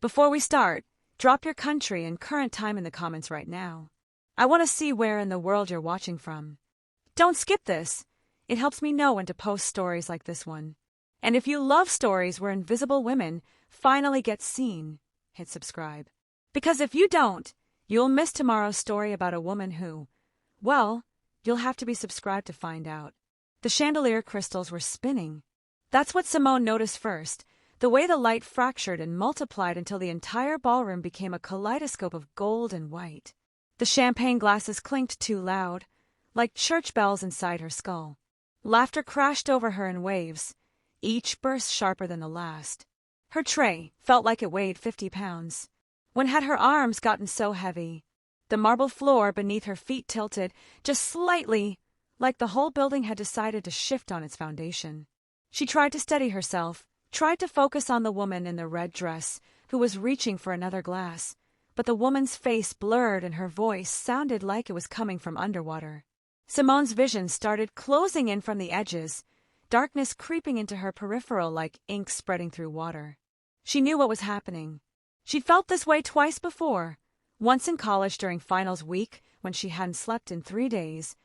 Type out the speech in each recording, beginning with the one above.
Before we start, drop your country and current time in the comments right now. I want to see where in the world you're watching from. Don't skip this. It helps me know when to post stories like this one. And if you love stories where invisible women finally get seen, hit subscribe. Because if you don't, you'll miss tomorrow's story about a woman who, well, you'll have to be subscribed to find out. The chandelier crystals were spinning. That's what Simone noticed first, the way the light fractured and multiplied until the entire ballroom became a kaleidoscope of gold and white. The champagne glasses clinked too loud, like church bells inside her skull. Laughter crashed over her in waves, each burst sharper than the last. Her tray felt like it weighed 50 pounds. When had her arms gotten so heavy? The marble floor beneath her feet tilted, just slightly, like the whole building had decided to shift on its foundation. She tried to steady herself, tried to focus on the woman in the red dress, who was reaching for another glass, but the woman's face blurred and her voice sounded like it was coming from underwater. Simone's vision started closing in from the edges, darkness creeping into her peripheral like ink spreading through water. She knew what was happening. She'd felt this way twice before, once in college during finals week when she hadn't slept in 3 days,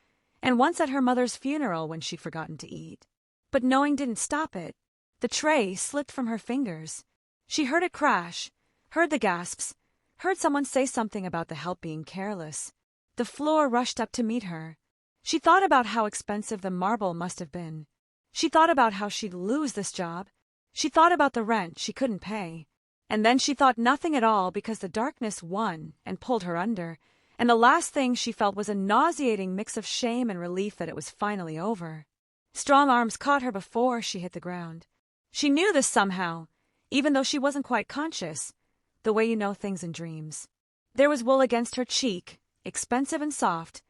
and once at her mother's funeral when she'd forgotten to eat. But knowing didn't stop it. The tray slipped from her fingers. She heard it crash, heard the gasps, heard someone say something about the help being careless. The floor rushed up to meet her. She thought about how expensive the marble must have been. She thought about how she'd lose this job. She thought about the rent she couldn't pay. And then she thought nothing at all because the darkness won and pulled her under, and the last thing she felt was a nauseating mix of shame and relief that it was finally over. Strong arms caught her before she hit the ground. She knew this somehow, even though she wasn't quite conscious, the way you know things in dreams. There was wool against her cheek, expensive and soft,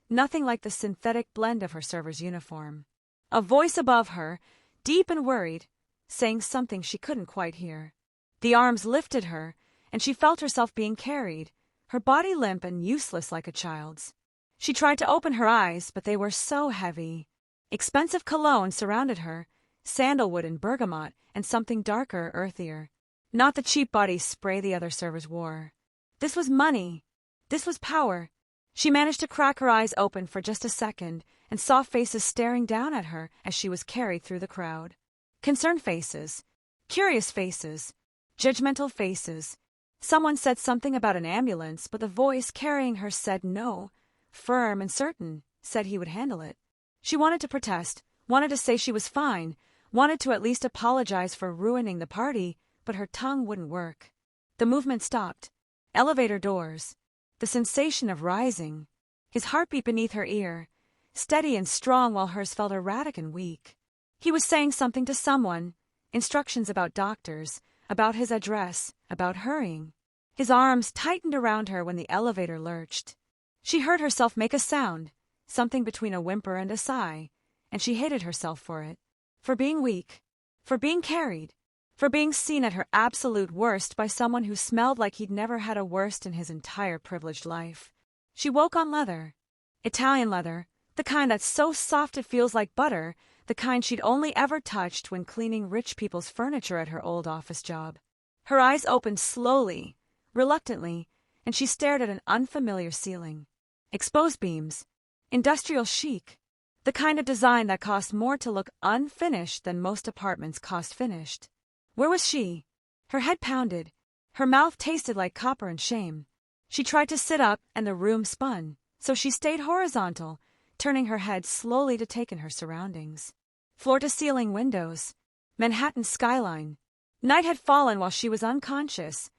nothing like the synthetic blend of her server's uniform. A voice above her, deep and worried, saying something she couldn't quite hear. The arms lifted her, and she felt herself being carried, her body limp and useless like a child's. She tried to open her eyes, but they were so heavy. Expensive cologne surrounded her, sandalwood and bergamot, and something darker, earthier. Not the cheap body spray the other servers wore. This was money. This was power. She managed to crack her eyes open for just a second and saw faces staring down at her as she was carried through the crowd. Concerned faces, curious faces, judgmental faces. Someone said something about an ambulance, but the voice carrying her said no, firm and certain, said he would handle it. She wanted to protest, wanted to say she was fine, wanted to at least apologize for ruining the party, but her tongue wouldn't work. The movement stopped. Elevator doors. The sensation of rising. His heartbeat beneath her ear, steady and strong while hers felt erratic and weak. He was saying something to someone, instructions about doctors, about his address, about hurrying. His arms tightened around her when the elevator lurched. She heard herself make a sound, something between a whimper and a sigh, and she hated herself for it. For being weak. For being carried. For being seen at her absolute worst by someone who smelled like he'd never had a worst in his entire privileged life. She woke on leather. Italian leather, the kind that's so soft it feels like butter, the kind she'd only ever touched when cleaning rich people's furniture at her old office job. Her eyes opened slowly, reluctantly, and she stared at an unfamiliar ceiling. Exposed beams. Industrial chic. The kind of design that cost more to look unfinished than most apartments cost finished. Where was she? Her head pounded. Her mouth tasted like copper and shame. She tried to sit up and the room spun, so she stayed horizontal, turning her head slowly to take in her surroundings. Floor-to-ceiling windows. Manhattan skyline. Night had fallen while she was unconscious.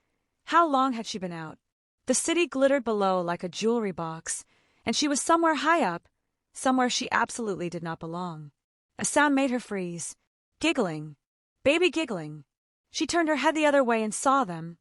How long had she been out? The city glittered below like a jewelry box, and she was somewhere high up, somewhere she absolutely did not belong. A sound made her freeze. Giggling. Baby giggling. She turned her head the other way and saw them.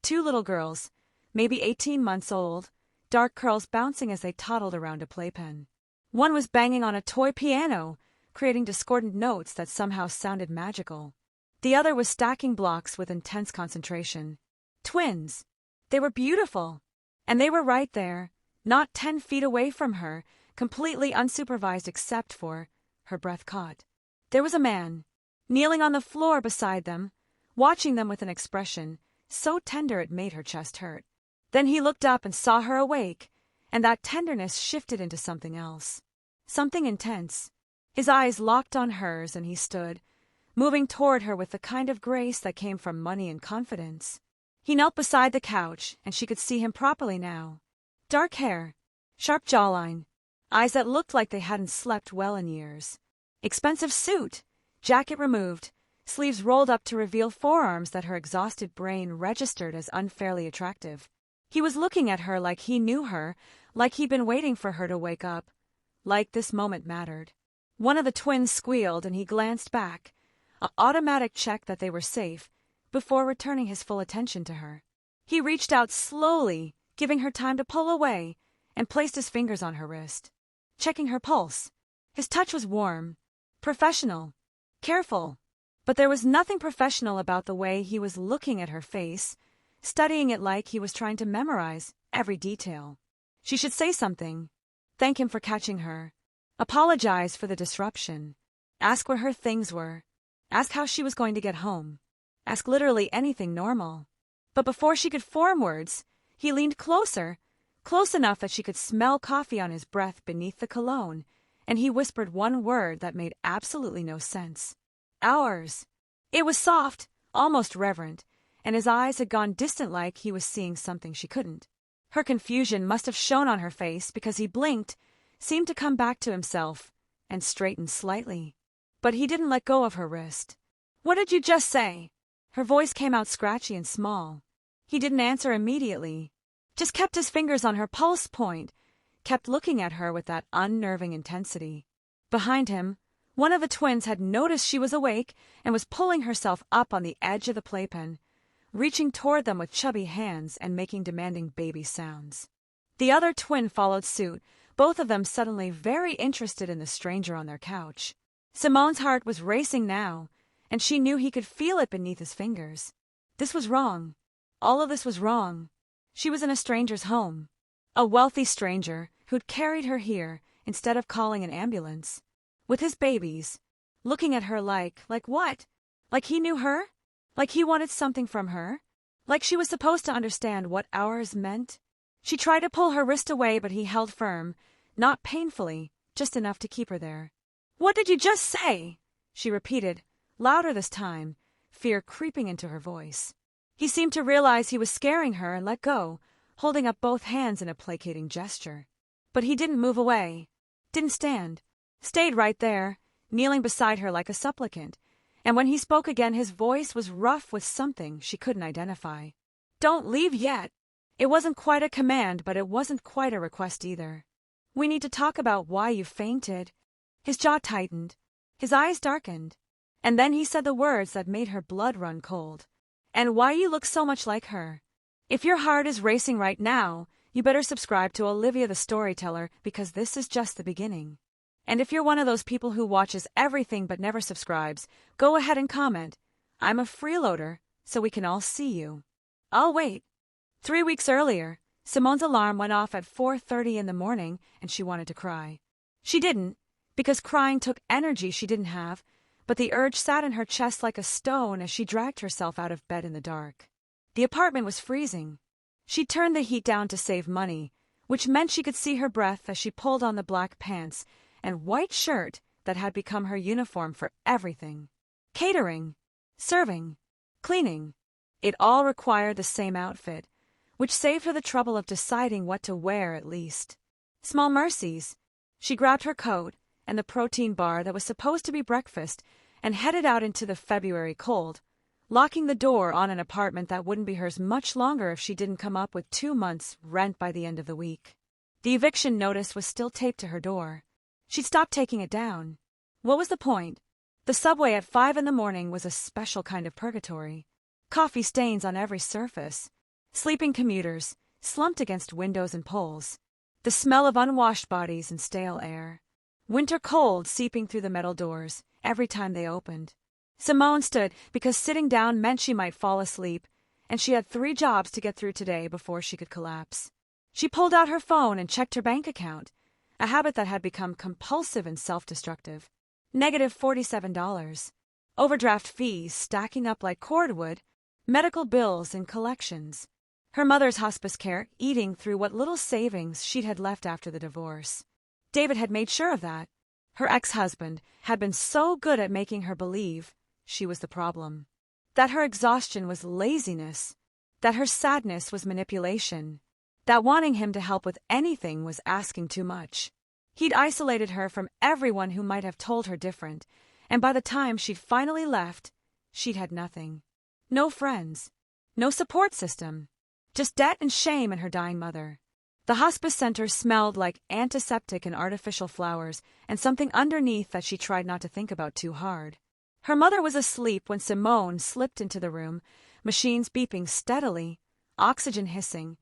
2 little girls, maybe 18 months old, dark curls bouncing as they toddled around a playpen. One was banging on a toy piano, creating discordant notes that somehow sounded magical. The other was stacking blocks with intense concentration. Twins. They were beautiful. And they were right there, not 10 feet away from her, completely unsupervised except for her breath caught. There was a man, kneeling on the floor beside them, watching them with an expression, so tender it made her chest hurt. Then he looked up and saw her awake, and that tenderness shifted into something else. Something intense. His eyes locked on hers, and he stood, moving toward her with the kind of grace that came from money and confidence. He knelt beside the couch, and she could see him properly now. Dark hair, sharp jawline, eyes that looked like they hadn't slept well in years. Expensive suit, jacket removed, sleeves rolled up to reveal forearms that her exhausted brain registered as unfairly attractive. He was looking at her like he knew her, like he'd been waiting for her to wake up, like this moment mattered. One of the twins squealed, and he glanced back, an automatic check that they were safe, before returning his full attention to her. He reached out slowly, giving her time to pull away, and placed his fingers on her wrist, checking her pulse. His touch was warm, professional, careful, but there was nothing professional about the way he was looking at her face, studying it like he was trying to memorize every detail. She should say something, thank him for catching her, apologize for the disruption, ask where her things were, ask how she was going to get home, ask literally anything normal. But before she could form words, he leaned closer, close enough that she could smell coffee on his breath beneath the cologne, and he whispered one word that made absolutely no sense. Ours. It was soft, almost reverent, and his eyes had gone distant like he was seeing something she couldn't. Her confusion must have shown on her face because he blinked, seemed to come back to himself, and straightened slightly. But he didn't let go of her wrist. "What did you just say?" Her voice came out scratchy and small. He didn't answer immediately, just kept his fingers on her pulse point, kept looking at her with that unnerving intensity. Behind him, one of the twins had noticed she was awake and was pulling herself up on the edge of the playpen, reaching toward them with chubby hands and making demanding baby sounds. The other twin followed suit, both of them suddenly very interested in the stranger on their couch. Simone's heart was racing now, and she knew he could feel it beneath his fingers. This was wrong. All of this was wrong. She was in a stranger's home. A wealthy stranger who'd carried her here instead of calling an ambulance. With his babies, looking at her like what? Like he knew her? Like he wanted something from her? Like she was supposed to understand what ours meant? She tried to pull her wrist away, but he held firm, not painfully, just enough to keep her there. "What did you just say?" she repeated, louder this time, fear creeping into her voice. He seemed to realize he was scaring her and let go, holding up both hands in a placating gesture. But he didn't move away, didn't stand, stayed right there, kneeling beside her like a supplicant, and when he spoke again his voice was rough with something she couldn't identify. "Don't leave yet." It wasn't quite a command, but it wasn't quite a request either. "We need to talk about why you fainted." His jaw tightened, his eyes darkened, and then he said the words that made her blood run cold. "And why you look so much like her. If your heart is racing right now, you better subscribe to Olivia the Storyteller, because this is just the beginning. And if you're one of those people who watches everything but never subscribes, go ahead and comment. I'm a freeloader, so we can all see you. I'll wait." 3 weeks earlier, Simone's alarm went off at 4:30 in the morning, and she wanted to cry. She didn't, because crying took energy she didn't have, but the urge sat in her chest like a stone as she dragged herself out of bed in the dark. The apartment was freezing. She turned the heat down to save money, which meant she could see her breath as she pulled on the black pants and white shirt that had become her uniform for everything. Catering, serving, cleaning. It all required the same outfit, which saved her the trouble of deciding what to wear at least. Small mercies. She grabbed her coat and the protein bar that was supposed to be breakfast and headed out into the February cold, locking the door on an apartment that wouldn't be hers much longer if she didn't come up with 2 months' rent by the end of the week. The eviction notice was still taped to her door. She'd stopped taking it down. What was the point? The subway at 5 in the morning was a special kind of purgatory. Coffee stains on every surface. Sleeping commuters, slumped against windows and poles. The smell of unwashed bodies and stale air. Winter cold seeping through the metal doors every time they opened. Simone stood because sitting down meant she might fall asleep, and she had 3 jobs to get through today before she could collapse. She pulled out her phone and checked her bank account, a habit that had become compulsive and self-destructive. -$47. Overdraft fees stacking up like cordwood, medical bills and collections. Her mother's hospice care, eating through what little savings she'd had left after the divorce. David had made sure of that. Her ex-husband had been so good at making her believe she was the problem. That her exhaustion was laziness. That her sadness was manipulation. That wanting him to help with anything was asking too much. He'd isolated her from everyone who might have told her different, and by the time she'd finally left, she'd had nothing. No friends. No support system. Just debt and shame and her dying mother. The hospice center smelled like antiseptic and artificial flowers, and something underneath that she tried not to think about too hard. Her mother was asleep when Simone slipped into the room, machines beeping steadily, oxygen hissing,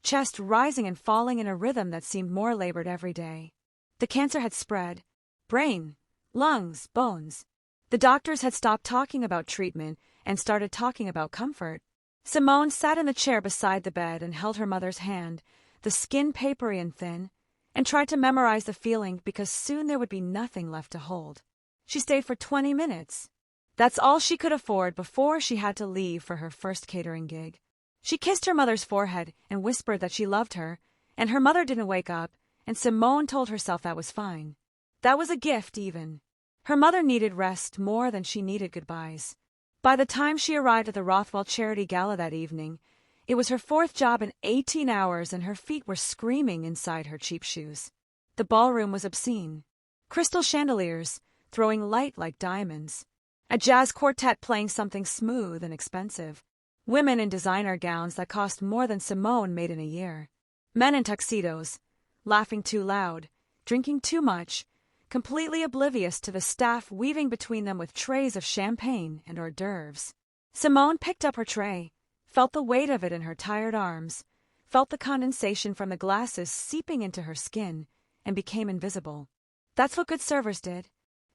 chest rising and falling in a rhythm that seemed more labored every day. The cancer had spread. Brain, lungs, bones. The doctors had stopped talking about treatment and started talking about comfort. Simone sat in the chair beside the bed and held her mother's hand, the skin papery and thin, and tried to memorize the feeling because soon there would be nothing left to hold. She stayed for 20 minutes. That's all she could afford before she had to leave for her first catering gig. She kissed her mother's forehead and whispered that she loved her, and her mother didn't wake up, and Simone told herself that was fine. That was a gift, even. Her mother needed rest more than she needed goodbyes. By the time she arrived at the Rothwell Charity Gala that evening, it was her fourth job in 18 hours and her feet were screaming inside her cheap shoes. The ballroom was obscene. Crystal chandeliers, throwing light like diamonds. A jazz quartet playing something smooth and expensive. Women in designer gowns that cost more than Simone made in a year. Men in tuxedos, laughing too loud, drinking too much, completely oblivious to the staff weaving between them with trays of champagne and hors d'oeuvres. Simone picked up her tray, felt the weight of it in her tired arms, felt the condensation from the glasses seeping into her skin, and became invisible. That's what good servers did.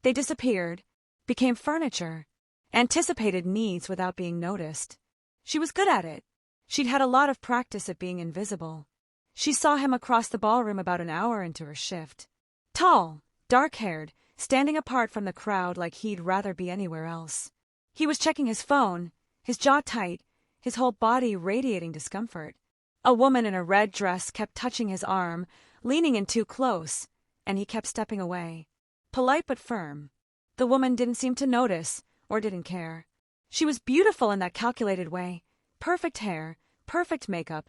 They disappeared, became furniture, anticipated needs without being noticed. She was good at it. She'd had a lot of practice at being invisible. She saw him across the ballroom about an hour into her shift. Tall, dark-haired, standing apart from the crowd like he'd rather be anywhere else. He was checking his phone, his jaw tight, his whole body radiating discomfort. A woman in a red dress kept touching his arm, leaning in too close, and he kept stepping away. Polite but firm. The woman didn't seem to notice, or didn't care. She was beautiful in that calculated way. Perfect hair, perfect makeup,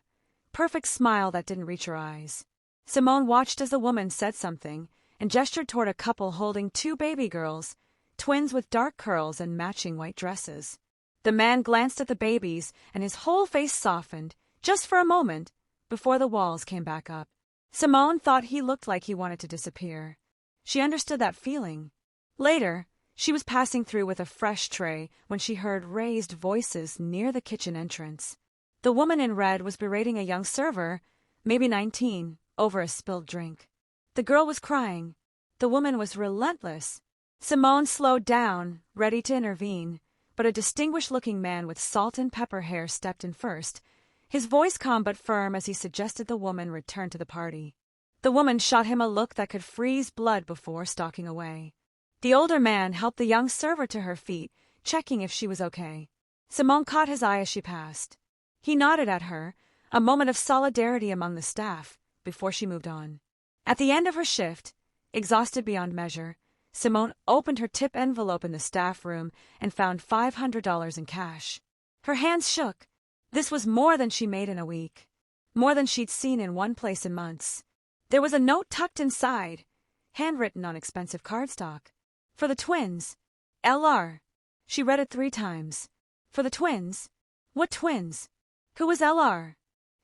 perfect smile that didn't reach her eyes. Simone watched as the woman said something and gestured toward a couple holding two baby girls, twins with dark curls and matching white dresses. The man glanced at the babies and his whole face softened, just for a moment, before the walls came back up. Simone thought he looked like he wanted to disappear. She understood that feeling. Later, she was passing through with a fresh tray when she heard raised voices near the kitchen entrance. The woman in red was berating a young server, maybe 19, over a spilled drink. The girl was crying. The woman was relentless. Simone slowed down, ready to intervene, but a distinguished-looking man with salt and pepper hair stepped in first, his voice calm but firm as he suggested the woman return to the party. The woman shot him a look that could freeze blood before stalking away. The older man helped the young server to her feet, checking if she was okay. Simone caught his eye as she passed. He nodded at her, a moment of solidarity among the staff, before she moved on. At the end of her shift, exhausted beyond measure, Simone opened her tip envelope in the staff room and found $500 in cash. Her hands shook. This was more than she made in a week. More than she'd seen in one place in months. There was a note tucked inside, handwritten on expensive cardstock. For the twins. L.R. She read it 3 times. For the twins? What twins? Who was L.R.?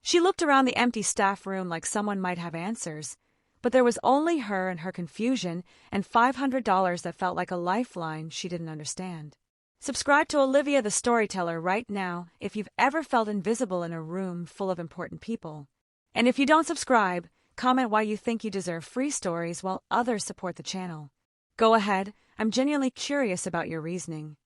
She looked around the empty staff room like someone might have answers, but there was only her and her confusion and $500 that felt like a lifeline she didn't understand. Subscribe to Olivia the Storyteller right now if you've ever felt invisible in a room full of important people. And if you don't subscribe, comment why you think you deserve free stories while others support the channel. Go ahead, I'm genuinely curious about your reasoning.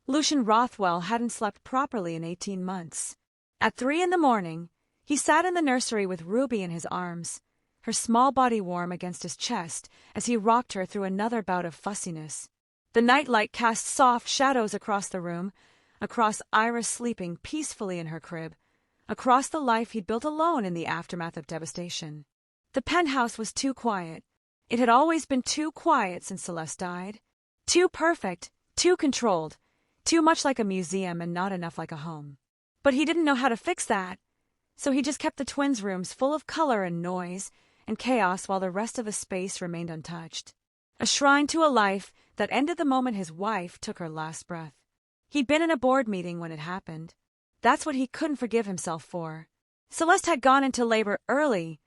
Lucian Rothwell hadn't slept properly in 18 months. At 3 a.m, he sat in the nursery with Ruby in his arms, her small body warm against his chest as he rocked her through another bout of fussiness. The nightlight cast soft shadows across the room, across Iris sleeping peacefully in her crib, across the life he'd built alone in the aftermath of devastation. The penthouse was too quiet. It had always been too quiet since Celeste died. Too perfect, too controlled, too much like a museum and not enough like a home. But he didn't know how to fix that, so he just kept the twins' rooms full of color and noise and chaos while the rest of the space remained untouched. A shrine to a life that ended the moment his wife took her last breath. He'd been in a board meeting when it happened. That's what he couldn't forgive himself for. Celeste had gone into labor early,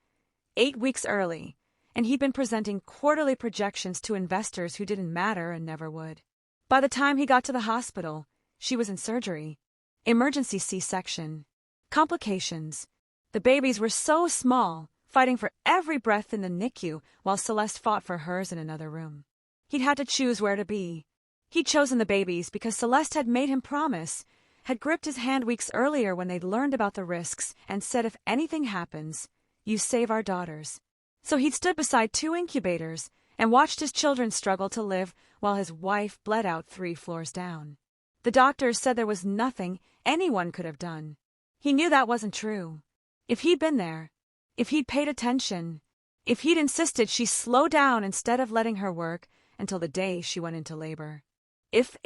8 weeks early, and he'd been presenting quarterly projections to investors who didn't matter and never would. By the time he got to the hospital, she was in surgery. Emergency C-section. Complications. The babies were so small, fighting for every breath in the NICU while Celeste fought for hers in another room. He'd had to choose where to be. He'd chosen the babies because Celeste had made him promise, had gripped his hand weeks earlier when they'd learned about the risks and said if anything happens, you save our daughters. So he'd stood beside 2 incubators and watched his children struggle to live while his wife bled out 3 floors down. The doctors said there was nothing anyone could have done. He knew that wasn't true. If he'd been there, if he'd paid attention, if he'd insisted she slow down instead of letting her work until the day she went into labor. If.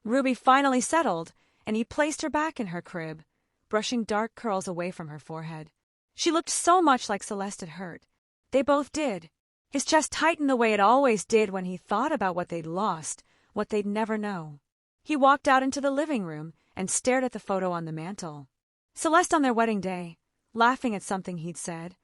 Ruby finally settled, and he placed her back in her crib, brushing dark curls away from her forehead. She looked so much like Celeste it hurt. They both did. His chest tightened the way it always did when he thought about what they'd lost, what they'd never know. He walked out into the living room and stared at the photo on the mantel. Celeste on their wedding day, laughing at something he'd said.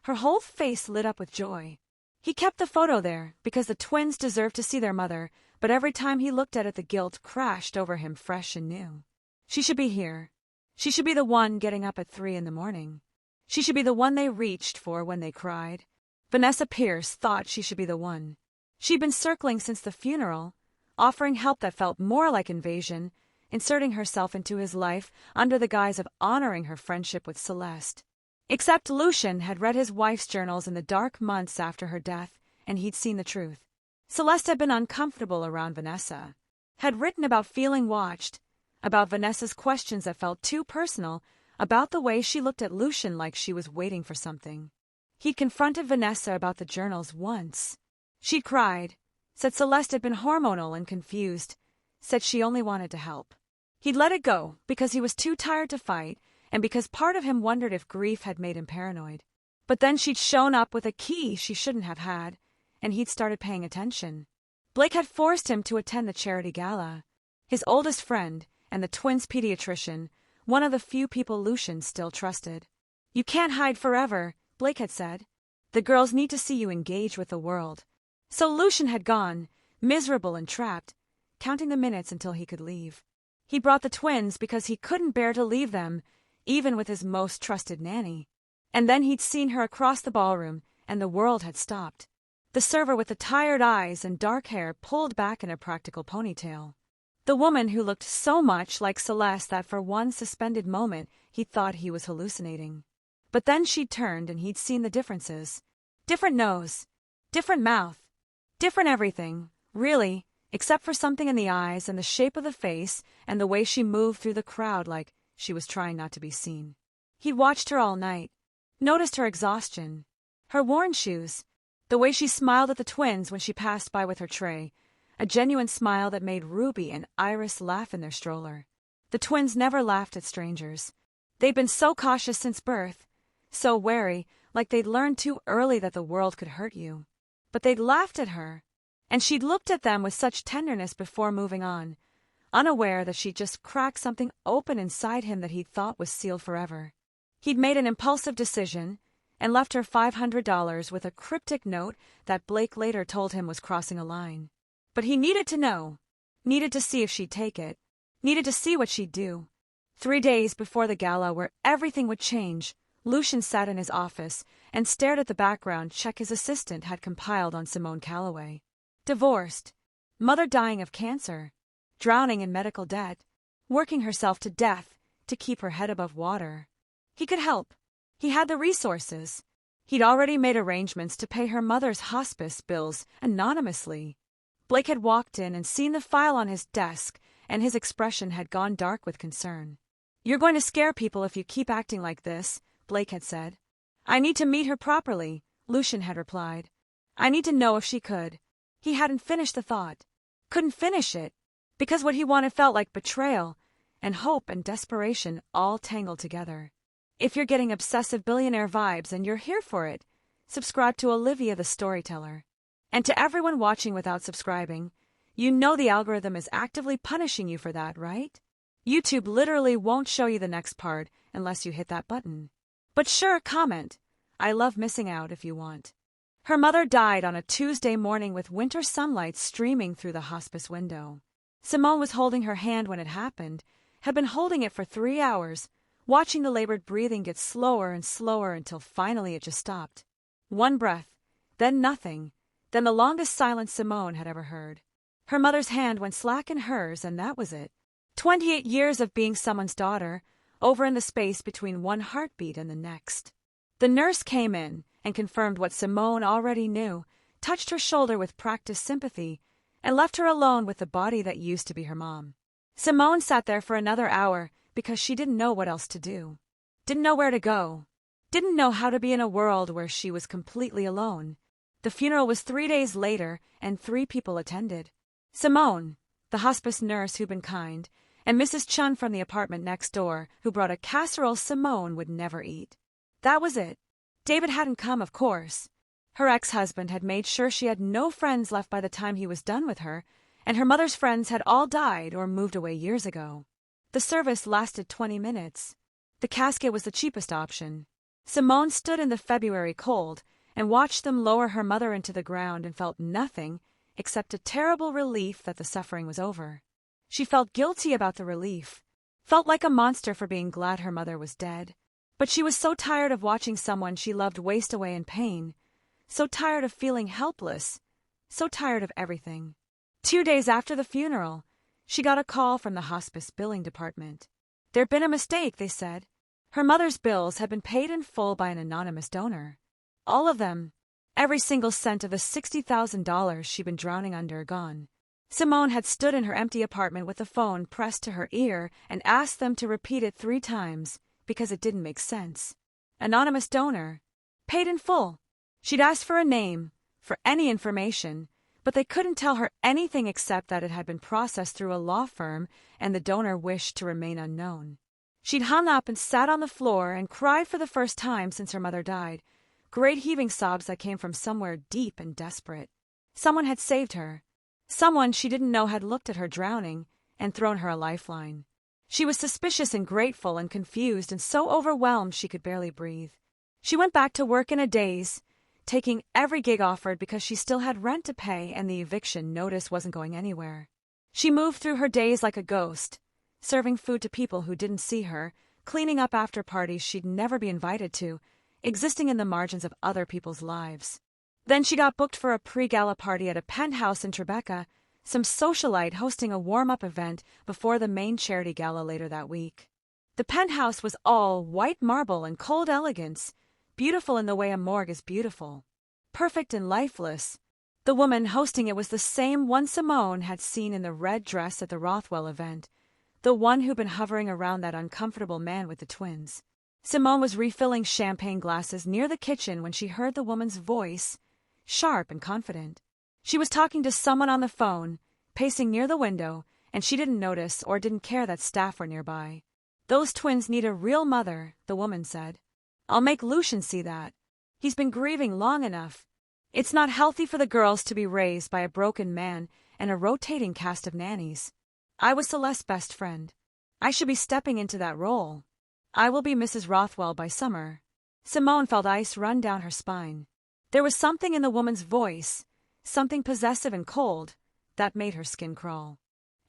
Her whole face lit up with joy. He kept the photo there because the twins deserved to see their mother, but every time he looked at it the guilt crashed over him fresh and new. She should be here. She should be the one getting up at 3 a.m. She should be the one they reached for when they cried. Vanessa Pierce thought she should be the one. She'd been circling since the funeral, offering help that felt more like invasion, inserting herself into his life under the guise of honoring her friendship with Celeste. Except Lucian had read his wife's journals in the dark months after her death, and he'd seen the truth. Celeste had been uncomfortable around Vanessa, had written about feeling watched, about Vanessa's questions that felt too personal, about the way she looked at Lucian like she was waiting for something. He'd confronted Vanessa about the journals once. She'd cried, said Celeste had been hormonal and confused, said she only wanted to help. He'd let it go because he was too tired to fight and because part of him wondered if grief had made him paranoid. But then she'd shown up with a key she shouldn't have had, and he'd started paying attention. Blake had forced him to attend the charity gala. His oldest friend and the twins' pediatrician, one of the few people Lucian still trusted. You can't hide forever, Blake had said. The girls need to see you engage with the world. So Lucian had gone, miserable and trapped, counting the minutes until he could leave. He brought the twins because he couldn't bear to leave them, even with his most trusted nanny. And then he'd seen her across the ballroom, and the world had stopped. The server with the tired eyes and dark hair pulled back in a practical ponytail. The woman who looked so much like Celeste that for one suspended moment he thought he was hallucinating. But then she'd turned and he'd seen the differences. Different nose, different mouth, different everything, really, except for something in the eyes and the shape of the face and the way she moved through the crowd like she was trying not to be seen. He'd watched her all night, noticed her exhaustion, her worn shoes, the way she smiled at the twins when she passed by with her tray, a genuine smile that made Ruby and Iris laugh in their stroller. The twins never laughed at strangers. They'd been so cautious since birth, so wary, like they'd learned too early that the world could hurt you. But they'd laughed at her, and she'd looked at them with such tenderness before moving on, unaware that she'd just cracked something open inside him that he'd thought was sealed forever. He'd made an impulsive decision and left her $500 with a cryptic note that Blake later told him was crossing a line. But he needed to know, needed to see if she'd take it, needed to see what she'd do. 3 days before the gala where everything would change, Lucian sat in his office and stared at the background check his assistant had compiled on Simone Calloway. Divorced, mother dying of cancer, drowning in medical debt, working herself to death to keep her head above water. He could help. He had the resources. He'd already made arrangements to pay her mother's hospice bills anonymously. Blake had walked in and seen the file on his desk and his expression had gone dark with concern. "You're going to scare people if you keep acting like this," Blake had said. "I need to meet her properly," Lucian had replied. "I need to know if she could." He hadn't finished the thought. Couldn't finish it, because what he wanted felt like betrayal, and hope and desperation all tangled together. If you're getting obsessive billionaire vibes and you're here for it, subscribe to Olivia the Storyteller. And to everyone watching without subscribing, you know the algorithm is actively punishing you for that, right? YouTube literally won't show you the next part unless you hit that button. But sure, comment. I love missing out if you want. Her mother died on a Tuesday morning with winter sunlight streaming through the hospice window. Simone was holding her hand when it happened, had been holding it for 3 hours, watching the labored breathing get slower and slower until finally it just stopped. One breath, then nothing, then the longest silence Simone had ever heard. Her mother's hand went slack in hers, and that was it. 28 years of being someone's daughter, over in the space between one heartbeat and the next. The nurse came in and confirmed what Simone already knew, touched her shoulder with practiced sympathy, and left her alone with the body that used to be her mom. Simone sat there for another hour because she didn't know what else to do. Didn't know where to go. Didn't know how to be in a world where she was completely alone. The funeral was 3 days later, and 3 people attended. Simone, the hospice nurse who'd been kind, and Mrs. Chun from the apartment next door, who brought a casserole Simone would never eat. That was it. David hadn't come, of course. Her ex-husband had made sure she had no friends left by the time he was done with her, and her mother's friends had all died or moved away years ago. The service lasted 20 minutes. The casket was the cheapest option. Simone stood in the February cold and watched them lower her mother into the ground and felt nothing except a terrible relief that the suffering was over. She felt guilty about the relief, felt like a monster for being glad her mother was dead. But she was so tired of watching someone she loved waste away in pain, so tired of feeling helpless, so tired of everything. 2 days after the funeral, she got a call from the hospice billing department. There'd been a mistake, they said. Her mother's bills had been paid in full by an anonymous donor. All of them, every single cent of the $60,000 she'd been drowning under, gone. Simone had stood in her empty apartment with the phone pressed to her ear and asked them to repeat it 3 times, because it didn't make sense. Anonymous donor. Paid in full. She'd asked for a name, for any information, but they couldn't tell her anything except that it had been processed through a law firm and the donor wished to remain unknown. She'd hung up and sat on the floor and cried for the first time since her mother died, great heaving sobs that came from somewhere deep and desperate. Someone had saved her. Someone she didn't know had looked at her drowning and thrown her a lifeline. She was suspicious and grateful and confused and so overwhelmed she could barely breathe. She went back to work in a daze, taking every gig offered because she still had rent to pay and the eviction notice wasn't going anywhere. She moved through her days like a ghost, serving food to people who didn't see her, cleaning up after parties she'd never be invited to, existing in the margins of other people's lives. Then she got booked for a pre-gala party at a penthouse in Tribeca, some socialite hosting a warm-up event before the main charity gala later that week. The penthouse was all white marble and cold elegance, beautiful in the way a morgue is beautiful. Perfect and lifeless. The woman hosting it was the same one Simone had seen in the red dress at the Rothwell event, the one who'd been hovering around that uncomfortable man with the twins. Simone was refilling champagne glasses near the kitchen when she heard the woman's voice, sharp and confident. She was talking to someone on the phone, pacing near the window, and she didn't notice or didn't care that staff were nearby. "Those twins need a real mother," the woman said. "I'll make Lucian see that. He's been grieving long enough. It's not healthy for the girls to be raised by a broken man and a rotating cast of nannies. I was Celeste's best friend. I should be stepping into that role. I will be Mrs. Rothwell by summer." Simone felt ice run down her spine. There was something in the woman's voice, something possessive and cold, that made her skin crawl.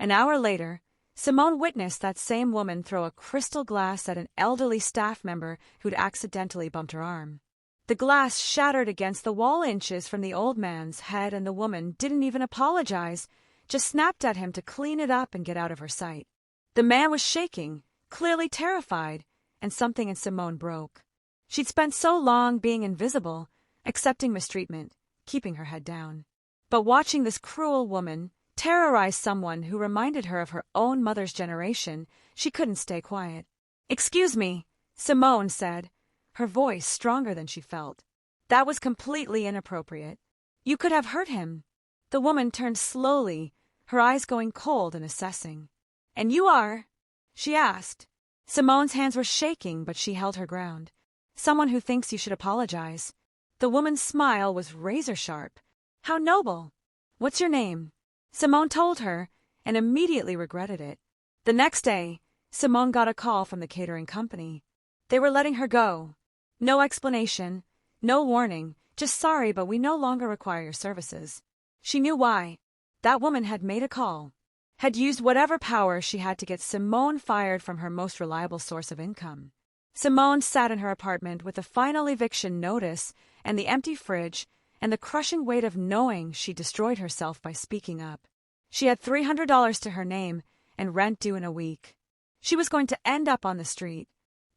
An hour later, Simone witnessed that same woman throw a crystal glass at an elderly staff member who'd accidentally bumped her arm. The glass shattered against the wall inches from the old man's head, and the woman didn't even apologize, just snapped at him to clean it up and get out of her sight. The man was shaking, clearly terrified, and something in Simone broke. She'd spent so long being invisible, accepting mistreatment, keeping her head down. But watching this cruel woman, terrorized someone who reminded her of her own mother's generation, she couldn't stay quiet. "Excuse me," Simone said, her voice stronger than she felt. "That was completely inappropriate. You could have hurt him." The woman turned slowly, her eyes going cold and assessing. "And you are?" she asked. Simone's hands were shaking, but she held her ground. "Someone who thinks you should apologize." The woman's smile was razor-sharp. "How noble! What's your name?" Simone told her, and immediately regretted it. The next day, Simone got a call from the catering company. They were letting her go. No explanation, no warning, just "Sorry, but we no longer require your services." She knew why. That woman had made a call, had used whatever power she had to get Simone fired from her most reliable source of income. Simone sat in her apartment with the final eviction notice and the empty fridge and the crushing weight of knowing she destroyed herself by speaking up. She had $300 to her name and rent due in a week. She was going to end up on the street.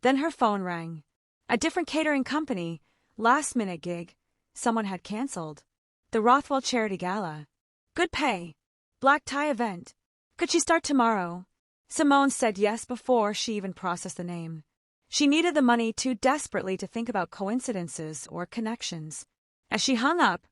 Then her phone rang. A different catering company, last-minute gig. Someone had canceled. The Rothwell Charity Gala. Good pay. Black tie event. Could she start tomorrow? Simone said yes before she even processed the name. She needed the money too desperately to think about coincidences or connections. As she hung up,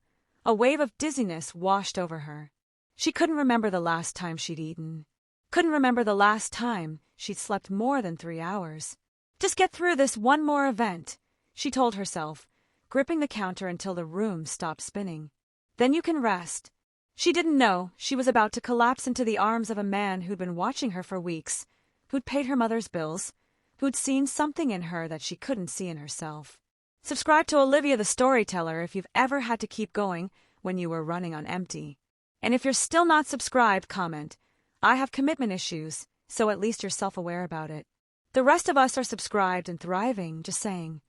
a wave of dizziness washed over her. She couldn't remember the last time she'd eaten. Couldn't remember the last time she'd slept more than 3 hours. Just get through this one more event, she told herself, gripping the counter until the room stopped spinning. Then you can rest. She didn't know she was about to collapse into the arms of a man who'd been watching her for weeks, who'd paid her mother's bills, who'd seen something in her that she couldn't see in herself. Subscribe to Olivia the Storyteller if you've ever had to keep going when you were running on empty. And if you're still not subscribed, comment, "I have commitment issues," so at least you're self-aware about it. The rest of us are subscribed and thriving, just saying.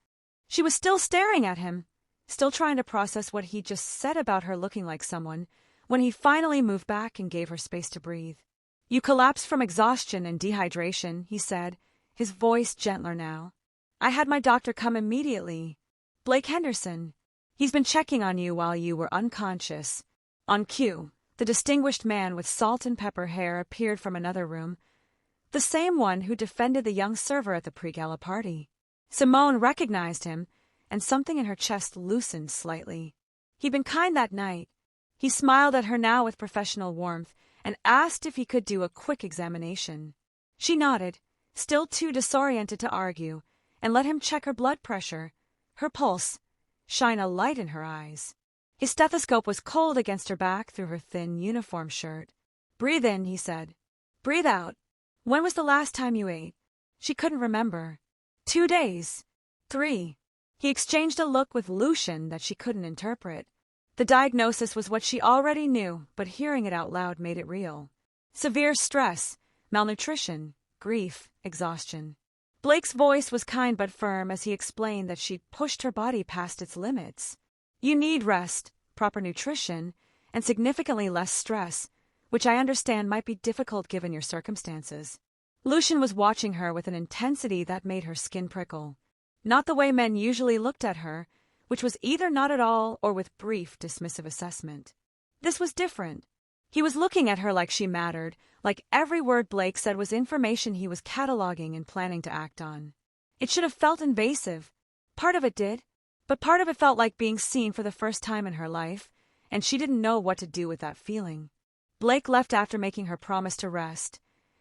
She was still staring at him, still trying to process what he just said about her looking like someone, when he finally moved back and gave her space to breathe. "You collapsed from exhaustion and dehydration," he said, his voice gentler now. "I had my doctor come immediately. Blake Henderson. He's been checking on you while you were unconscious." On cue, the distinguished man with salt and pepper hair appeared from another room, the same one who defended the young server at the pre-gala party. Simone recognized him, and something in her chest loosened slightly. He'd been kind that night. He smiled at her now with professional warmth and asked if he could do a quick examination. She nodded, still too disoriented to argue, and let him check her blood pressure, her pulse, shine a light in her eyes. His stethoscope was cold against her back through her thin uniform shirt. "Breathe in," he said. "Breathe out. When was the last time you ate?" She couldn't remember. 2 days. 3. He exchanged a look with Lucian that she couldn't interpret. The diagnosis was what she already knew, but hearing it out loud made it real. Severe stress, malnutrition, grief, exhaustion. Blake's voice was kind but firm as he explained that she'd pushed her body past its limits. "You need rest, proper nutrition, and significantly less stress, which I understand might be difficult given your circumstances." Lucian was watching her with an intensity that made her skin prickle. Not the way men usually looked at her, which was either not at all or with brief, dismissive assessment. This was different. He was looking at her like she mattered, like every word Blake said was information he was cataloging and planning to act on. It should have felt invasive. Part of it did, but part of it felt like being seen for the first time in her life, and she didn't know what to do with that feeling. Blake left after making her promise to rest,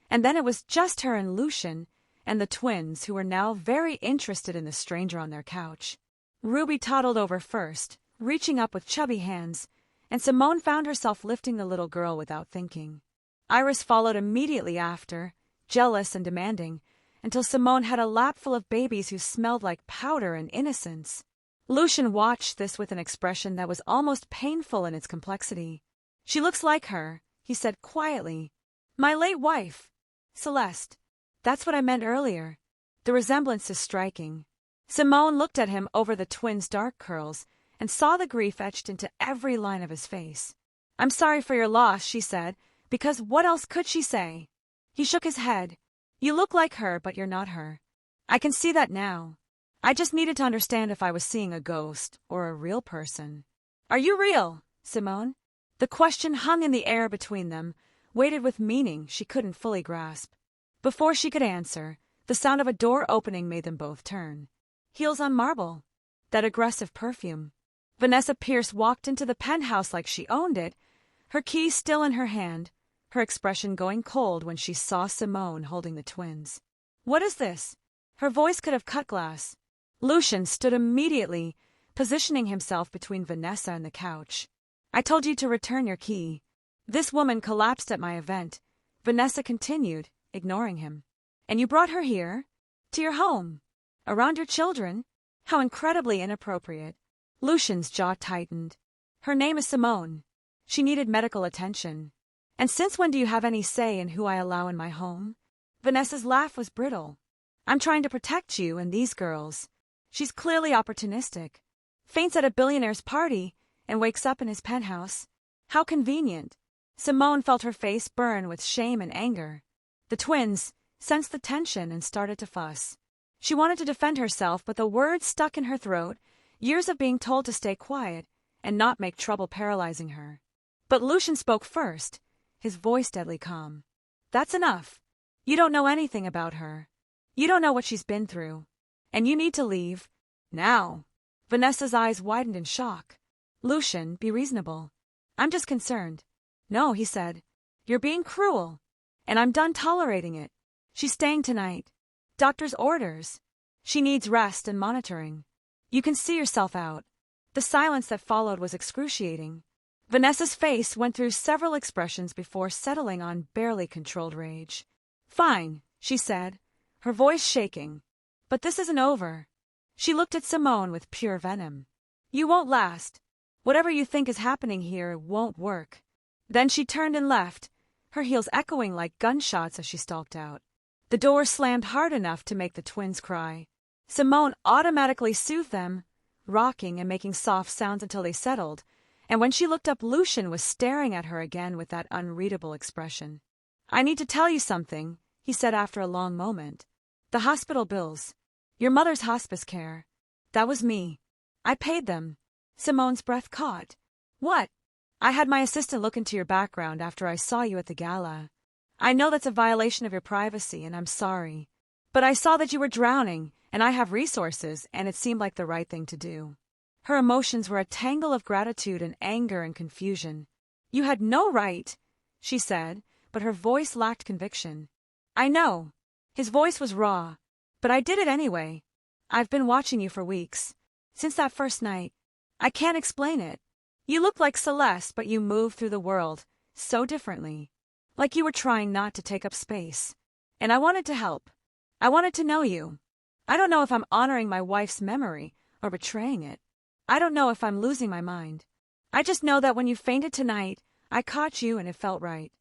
and then it was just her and Lucian, and the twins who were now very interested in the stranger on their couch. Ruby toddled over first, reaching up with chubby hands, and Simone found herself lifting the little girl without thinking. Iris followed immediately after, jealous and demanding, until Simone had a lap full of babies who smelled like powder and innocence. Lucian watched this with an expression that was almost painful in its complexity. "She looks like her," he said quietly. "My late wife, Celeste. That's what I meant earlier. The resemblance is striking." Simone looked at him over the twins' dark curls and saw the grief etched into every line of his face. "I'm sorry for your loss," she said, because what else could she say? He shook his head. "You look like her, but you're not her. I can see that now. I just needed to understand if I was seeing a ghost or a real person." "Are you real, Simone?" The question hung in the air between them, weighted with meaning she couldn't fully grasp. Before she could answer, the sound of a door opening made them both turn. Heels on marble. That aggressive perfume. Vanessa Pierce walked into the penthouse like she owned it, her keys still in her hand, her expression going cold when she saw Simone holding the twins. "What is this?" Her voice could have cut glass. Lucian stood immediately, positioning himself between Vanessa and the couch. "I told you to return your key." "This woman collapsed at my event," Vanessa continued, ignoring him. "And you brought her here? To your home? Around your children? How incredibly inappropriate." Lucian's jaw tightened. "Her name is Simone. She needed medical attention. And since when do you have any say in who I allow in my home?" Vanessa's laugh was brittle. "I'm trying to protect you and these girls. She's clearly opportunistic. Faints at a billionaire's party and wakes up in his penthouse. How convenient." Simone felt her face burn with shame and anger. The twins sensed the tension and started to fuss. She wanted to defend herself, but the words stuck in her throat, years of being told to stay quiet and not make trouble paralyzing her. But Lucian spoke first, his voice deadly calm. "That's enough. You don't know anything about her. You don't know what she's been through. And you need to leave. Now." Vanessa's eyes widened in shock. "Lucian, be reasonable. I'm just concerned." "No," he said. "You're being cruel. And I'm done tolerating it. She's staying tonight. Doctor's orders. She needs rest and monitoring. You can see yourself out." The silence that followed was excruciating. Vanessa's face went through several expressions before settling on barely controlled rage. "Fine," she said, her voice shaking. "But this isn't over." She looked at Simone with pure venom. "You won't last. Whatever you think is happening here won't work." Then she turned and left, her heels echoing like gunshots as she stalked out. The door slammed hard enough to make the twins cry. Simone automatically soothed them, rocking and making soft sounds until they settled, and when she looked up, Lucian was staring at her again with that unreadable expression. "I need to tell you something," he said after a long moment. "The hospital bills. Your mother's hospice care. That was me. I paid them." Simone's breath caught. "What?" "I had my assistant look into your background after I saw you at the gala. I know that's a violation of your privacy, and I'm sorry. But I saw that you were drowning, and I have resources, and it seemed like the right thing to do." Her emotions were a tangle of gratitude and anger and confusion. "You had no right," she said, but her voice lacked conviction. "I know." His voice was raw. "But I did it anyway. I've been watching you for weeks. Since that first night. I can't explain it. You look like Celeste, but you move through the world so differently. Like you were trying not to take up space. And I wanted to help. I wanted to know you. I don't know if I'm honoring my wife's memory or betraying it. I don't know if I'm losing my mind. I just know that when you fainted tonight, I caught you and it felt right."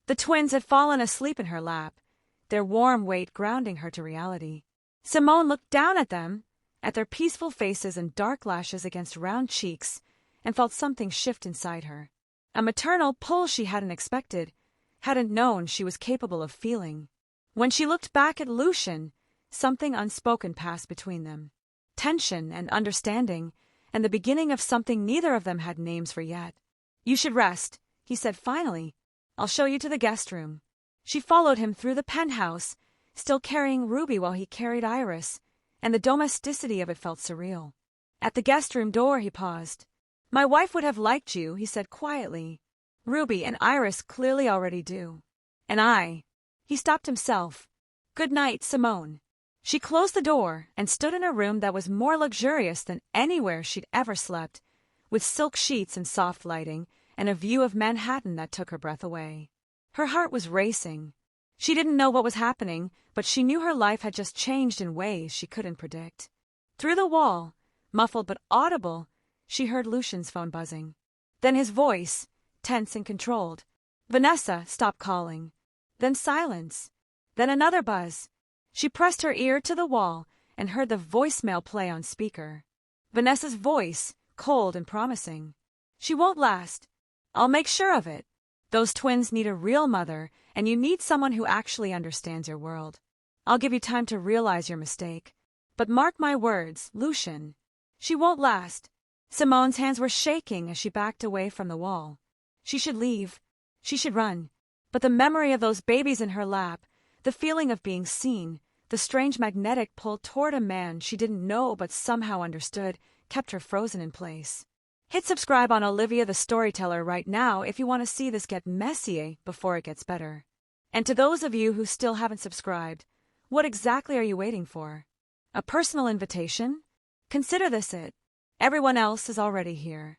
The twins had fallen asleep in her lap, their warm weight grounding her to reality. Simone looked down at them, at their peaceful faces and dark lashes against round cheeks, and felt something shift inside her. A maternal pull she hadn't expected, hadn't known she was capable of feeling. When she looked back at Lucian, something unspoken passed between them. Tension and understanding, and the beginning of something neither of them had names for yet. "You should rest," he said finally. "I'll show you to the guest room." She followed him through the penthouse, still carrying Ruby while he carried Iris, and the domesticity of it felt surreal. At the guest room door he paused. "My wife would have liked you," he said quietly. "Ruby and Iris clearly already do. And I—" He stopped himself. "Good night, Simone." She closed the door and stood in a room that was more luxurious than anywhere she'd ever slept, with silk sheets and soft lighting, and a view of Manhattan that took her breath away. Her heart was racing. She didn't know what was happening, but she knew her life had just changed in ways she couldn't predict. Through the wall, muffled but audible, she heard Lucian's phone buzzing. Then his voice, tense and controlled. "Vanessa, stop calling." Then silence. Then another buzz. She pressed her ear to the wall and heard the voicemail play on speaker. Vanessa's voice, cold and promising. "She won't last. I'll make sure of it. Those twins need a real mother, and you need someone who actually understands your world. I'll give you time to realize your mistake. But mark my words, Lucian. She won't last." Simone's hands were shaking as she backed away from the wall. She should leave. She should run. But the memory of those babies in her lap, the feeling of being seen, the strange magnetic pull toward a man she didn't know but somehow understood, kept her frozen in place. Hit subscribe on Olivia the Storyteller right now if you want to see this get messy before it gets better. And to those of you who still haven't subscribed, what exactly are you waiting for? A personal invitation? Consider this it. Everyone else is already here.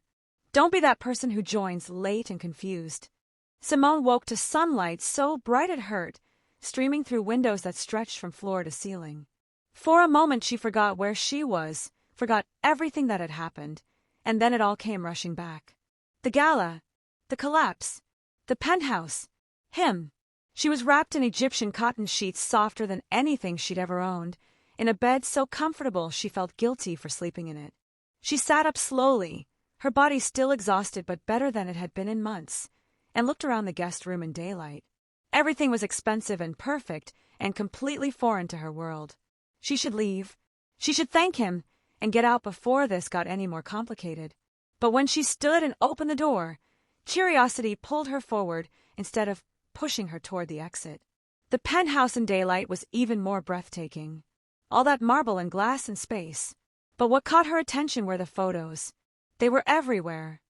Don't be that person who joins late and confused. Simone woke to sunlight so bright it hurt, streaming through windows that stretched from floor to ceiling. For a moment she forgot where she was, forgot everything that had happened, and then it all came rushing back. The gala, the collapse, the penthouse, him. She was wrapped in Egyptian cotton sheets softer than anything she'd ever owned, in a bed so comfortable she felt guilty for sleeping in it. She sat up slowly, her body still exhausted but better than it had been in months, and looked around the guest room in daylight. Everything was expensive and perfect and completely foreign to her world. She should leave. She should thank him and get out before this got any more complicated. But when she stood and opened the door, curiosity pulled her forward instead of pushing her toward the exit. The penthouse in daylight was even more breathtaking. All that marble and glass and space. But what caught her attention were the photos. They were everywhere.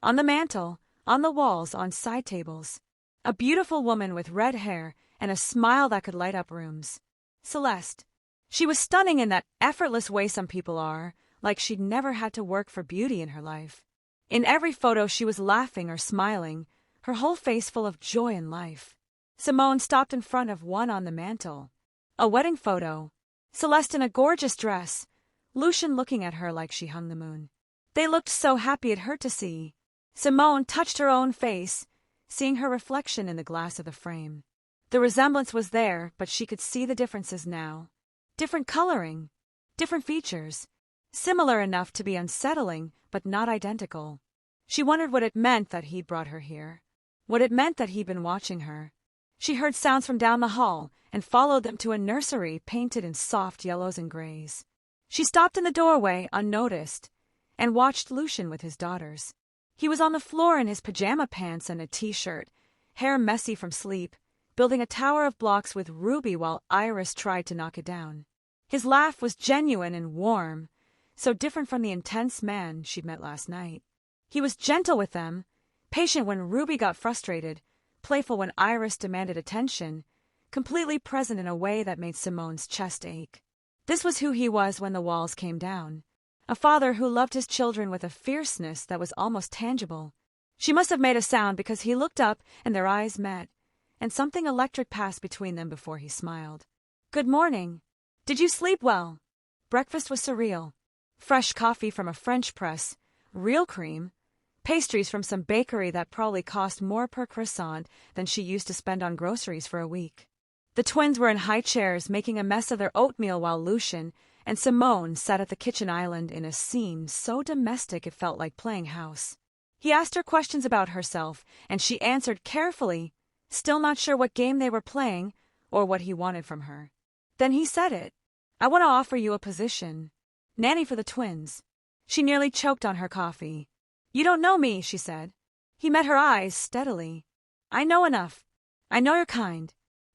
On the mantel, on the walls, on side tables. A beautiful woman with red hair and a smile that could light up rooms. Celeste. She was stunning in that effortless way some people are, like she'd never had to work for beauty in her life. In every photo she was laughing or smiling, her whole face full of joy and life. Simone stopped in front of one on the mantel. A wedding photo. Celeste in a gorgeous dress, Lucian looking at her like she hung the moon. They looked so happy it hurt to see. Simone touched her own face, seeing her reflection in the glass of the frame. The resemblance was there, but she could see the differences now. Different coloring, different features, similar enough to be unsettling, but not identical. She wondered what it meant that he'd brought her here, what it meant that he'd been watching her. She heard sounds from down the hall and followed them to a nursery painted in soft yellows and grays. She stopped in the doorway, unnoticed, and watched Lucian with his daughters. He was on the floor in his pajama pants and a t-shirt, hair messy from sleep, building a tower of blocks with Ruby while Iris tried to knock it down. His laugh was genuine and warm, so different from the intense man she'd met last night. He was gentle with them, patient when Ruby got frustrated, playful when Iris demanded attention, completely present in a way that made Simone's chest ache. This was who he was when the walls came down. A father who loved his children with a fierceness that was almost tangible. She must have made a sound because he looked up and their eyes met, and something electric passed between them before he smiled. "Good morning. Did you sleep well?" Breakfast was surreal. Fresh coffee from a French press, real cream, pastries from some bakery that probably cost more per croissant than she used to spend on groceries for a week. The twins were in high chairs making a mess of their oatmeal while Lucian and Simone sat at the kitchen island in a scene so domestic it felt like playing house. He asked her questions about herself, and she answered carefully, still not sure what game they were playing or what he wanted from her. Then he said it. "I want to offer you a position. Nanny for the twins." She nearly choked on her coffee. "You don't know me," she said. He met her eyes steadily. "I know enough. I know you're kind.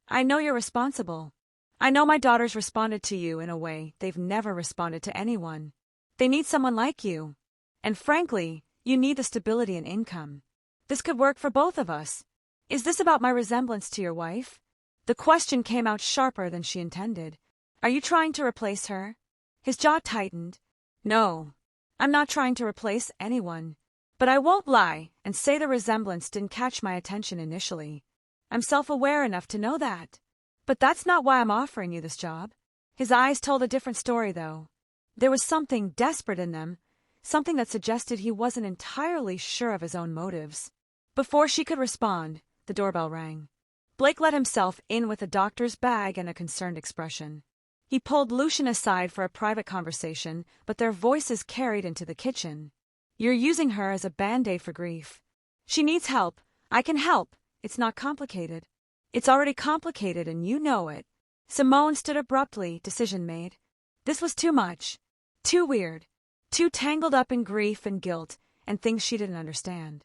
I know you're responsible. I know my daughters responded to you in a way they've never responded to anyone. They need someone like you. And frankly, you need the stability and income. This could work for both of us. Is this about my resemblance to your wife?" The question came out sharper than she intended. "Are you trying to replace her?" His jaw tightened. "No, I'm not trying to replace anyone. But I won't lie and say the resemblance didn't catch my attention initially. I'm self-aware enough to know that. But that's not why I'm offering you this job." His eyes told a different story, though. There was something desperate in them, something that suggested he wasn't entirely sure of his own motives. Before she could respond, the doorbell rang. Blake let himself in with a doctor's bag and a concerned expression. He pulled Lucian aside for a private conversation, but their voices carried into the kitchen. "You're using her as a band-aid for grief. She needs help. I can help. It's not complicated." "It's already complicated and you know it." Simone stood abruptly, decision made. This was too much. Too weird. Too tangled up in grief and guilt and things she didn't understand.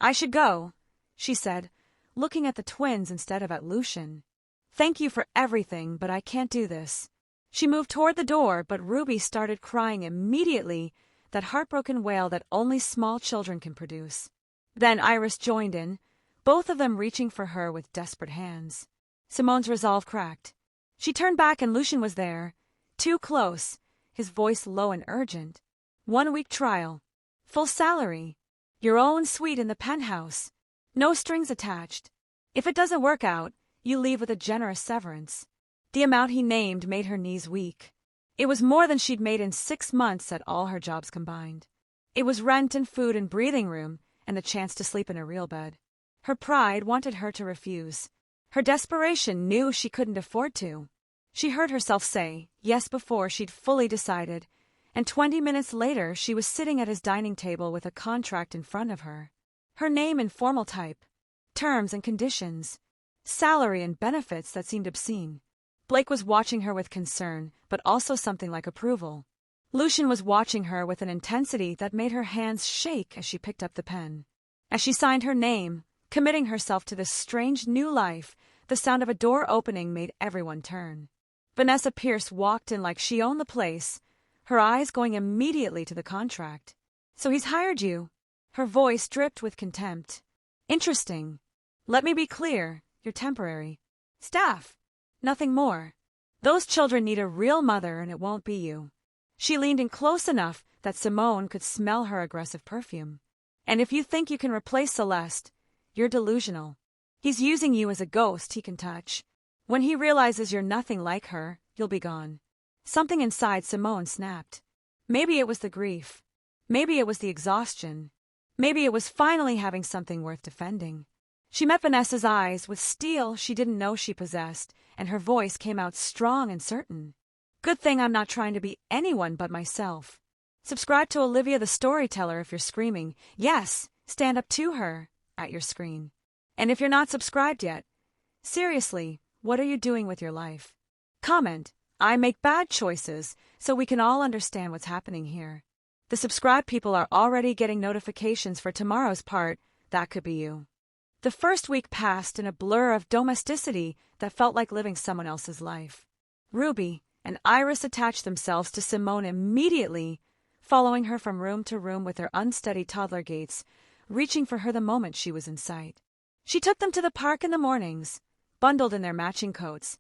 I should go, she said, looking at the twins instead of at Lucian. Thank you for everything, but I can't do this. She moved toward the door, but Ruby started crying immediately, that heartbroken wail that only small children can produce. Then Iris joined in, both of them reaching for her with desperate hands. Simone's resolve cracked. She turned back and Lucian was there, too close, his voice low and urgent. 1 week trial. Full salary. Your own suite in the penthouse. No strings attached. If it doesn't work out, you leave with a generous severance. The amount he named made her knees weak. It was more than she'd made in 6 months at all her jobs combined. It was rent and food and breathing room and the chance to sleep in a real bed. Her pride wanted her to refuse. Her desperation knew she couldn't afford to. She heard herself say yes before she'd fully decided, and 20 minutes later she was sitting at his dining table with a contract in front of her. Her name in formal type, terms and conditions, salary and benefits that seemed obscene. Blake was watching her with concern, but also something like approval. Lucian was watching her with an intensity that made her hands shake as she picked up the pen. As she signed her name, committing herself to this strange new life, the sound of a door opening made everyone turn. Vanessa Pierce walked in like she owned the place, her eyes going immediately to the contract. So he's hired you? Her voice dripped with contempt. Interesting. Let me be clear, you're temporary. Staff. Nothing more. Those children need a real mother and it won't be you. She leaned in close enough that Simone could smell her aggressive perfume. And if you think you can replace Celeste, you're delusional. He's using you as a ghost he can touch. When he realizes you're nothing like her, you'll be gone. Something inside Simone snapped. Maybe it was the grief. Maybe it was the exhaustion. Maybe it was finally having something worth defending. She met Vanessa's eyes with steel she didn't know she possessed, and her voice came out strong and certain. Good thing I'm not trying to be anyone but myself. Subscribe to Olivia the Storyteller if you're screaming, yes, stand up to her, at your screen. And if you're not subscribed yet, seriously, what are you doing with your life? Comment, I make bad choices, so we can all understand what's happening here. The subscribed people are already getting notifications for tomorrow's part. That could be you. The first week passed in a blur of domesticity that felt like living someone else's life. Ruby and Iris attached themselves to Simone immediately, following her from room to room with their unsteady toddler gaits, reaching for her the moment she was in sight. She took them to the park in the mornings, bundled in their matching coats,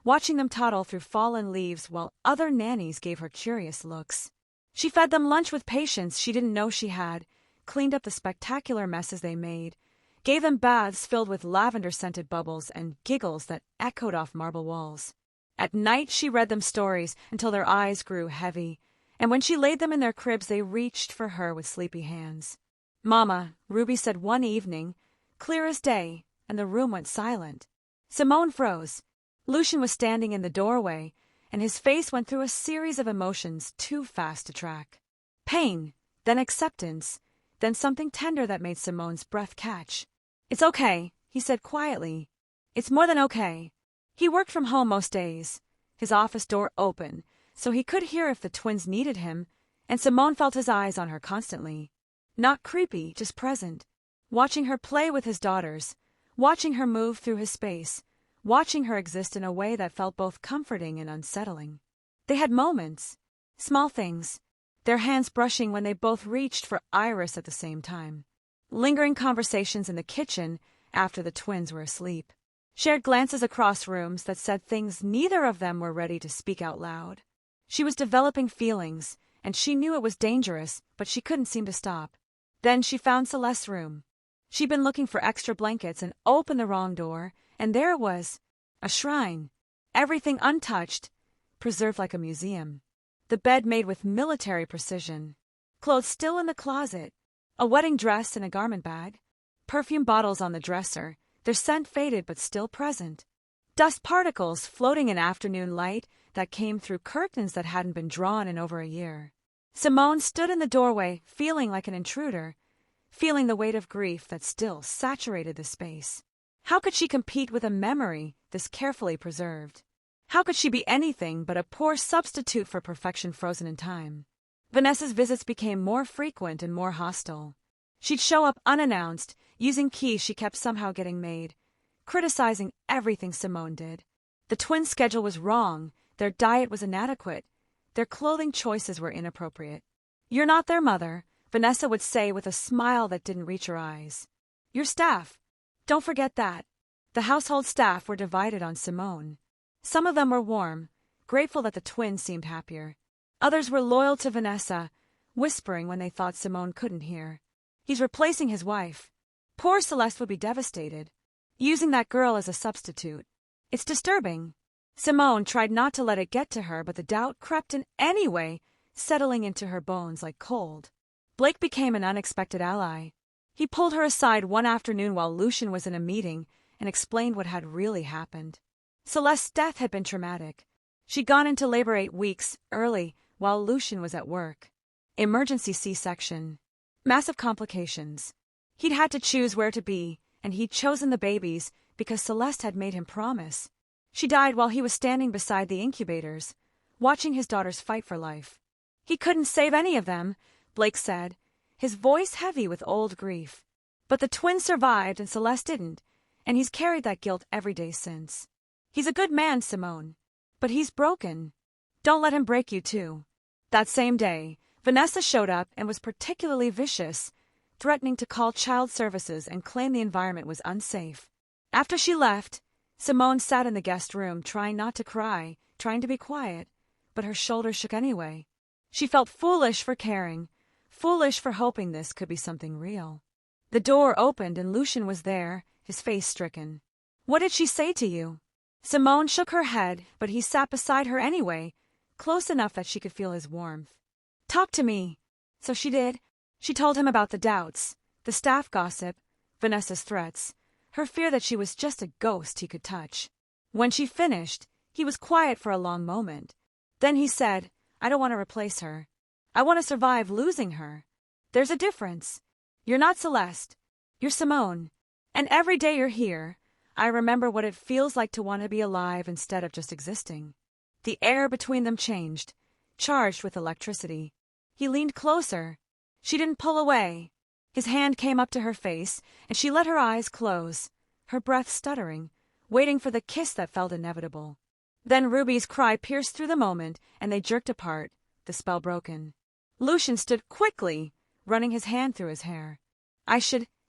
watching them toddle through fallen leaves while other nannies gave her curious looks. She fed them lunch with patience she didn't know she had, cleaned up the spectacular messes they made, gave them baths filled with lavender-scented bubbles and giggles that echoed off marble walls. At night she read them stories until their eyes grew heavy, and when she laid them in their cribs they reached for her with sleepy hands. Mama, Ruby said one evening, clear as day, and the room went silent. Simone froze. Lucian was standing in the doorway, and his face went through a series of emotions too fast to track. Pain, then acceptance, then something tender that made Simone's breath catch. It's okay, he said quietly. It's more than okay. He worked from home most days, his office door open, so he could hear if the twins needed him, and Simone felt his eyes on her constantly. Not creepy, just present. Watching her play with his daughters, watching her move through his space, watching her exist in a way that felt both comforting and unsettling. They had moments, small things, their hands brushing when they both reached for Iris at the same time. Lingering conversations in the kitchen after the twins were asleep. Shared glances across rooms that said things neither of them were ready to speak out loud. She was developing feelings, and she knew it was dangerous, but she couldn't seem to stop. Then she found Celeste's room. She'd been looking for extra blankets and opened the wrong door, and there it was, a shrine, everything untouched, preserved like a museum. The bed made with military precision, clothes still in the closet, a wedding dress in a garment bag, perfume bottles on the dresser, their scent faded but still present, dust particles floating in afternoon light that came through curtains that hadn't been drawn in over a year. Simone stood in the doorway, feeling like an intruder, feeling the weight of grief that still saturated the space. How could she compete with a memory this carefully preserved? How could she be anything but a poor substitute for perfection frozen in time? Vanessa's visits became more frequent and more hostile. She'd show up unannounced, using keys she kept somehow getting made, criticizing everything Simone did. The twins' schedule was wrong, their diet was inadequate, their clothing choices were inappropriate. "You're not their mother," Vanessa would say with a smile that didn't reach her eyes. "Your staff. Don't forget that." The household staff were divided on Simone. Some of them were warm, grateful that the twins seemed happier. Others were loyal to Vanessa, whispering when they thought Simone couldn't hear. "He's replacing his wife. Poor Celeste would be devastated. Using that girl as a substitute. It's disturbing." Simone tried not to let it get to her, but the doubt crept in anyway, settling into her bones like cold. Blake became an unexpected ally. He pulled her aside one afternoon while Lucian was in a meeting and explained what had really happened. Celeste's death had been traumatic. She'd gone into labor 8 weeks early while Lucian was at work. Emergency C-section. Massive complications. He'd had to choose where to be, and he'd chosen the babies because Celeste had made him promise. She died while he was standing beside the incubators, watching his daughters fight for life. He couldn't save any of them, Blake said, his voice heavy with old grief. But the twins survived and Celeste didn't, and he's carried that guilt every day since. "He's a good man, Simone, but he's broken. Don't let him break you too." That same day, Vanessa showed up and was particularly vicious, threatening to call child services and claim the environment was unsafe. After she left, Simone sat in the guest room, trying not to cry, trying to be quiet, but her shoulders shook anyway. She felt foolish for caring, foolish for hoping this could be something real. The door opened and Lucian was there, his face stricken. "What did she say to you?" Simone shook her head, but he sat beside her anyway, close enough that she could feel his warmth. "Talk to me." So she did. She told him about the doubts, the staff gossip, Vanessa's threats, her fear that she was just a ghost he could touch. When she finished, he was quiet for a long moment. Then he said, "I don't want to replace her. I want to survive losing her. There's a difference. You're not Celeste. You're Simone. And every day you're here, I remember what it feels like to want to be alive instead of just existing." The air between them changed, charged with electricity. He leaned closer. She didn't pull away. His hand came up to her face, and she let her eyes close, her breath stuttering, waiting for the kiss that felt inevitable. Then Ruby's cry pierced through the moment, and they jerked apart, the spell broken. Lucian stood quickly, running his hand through his hair.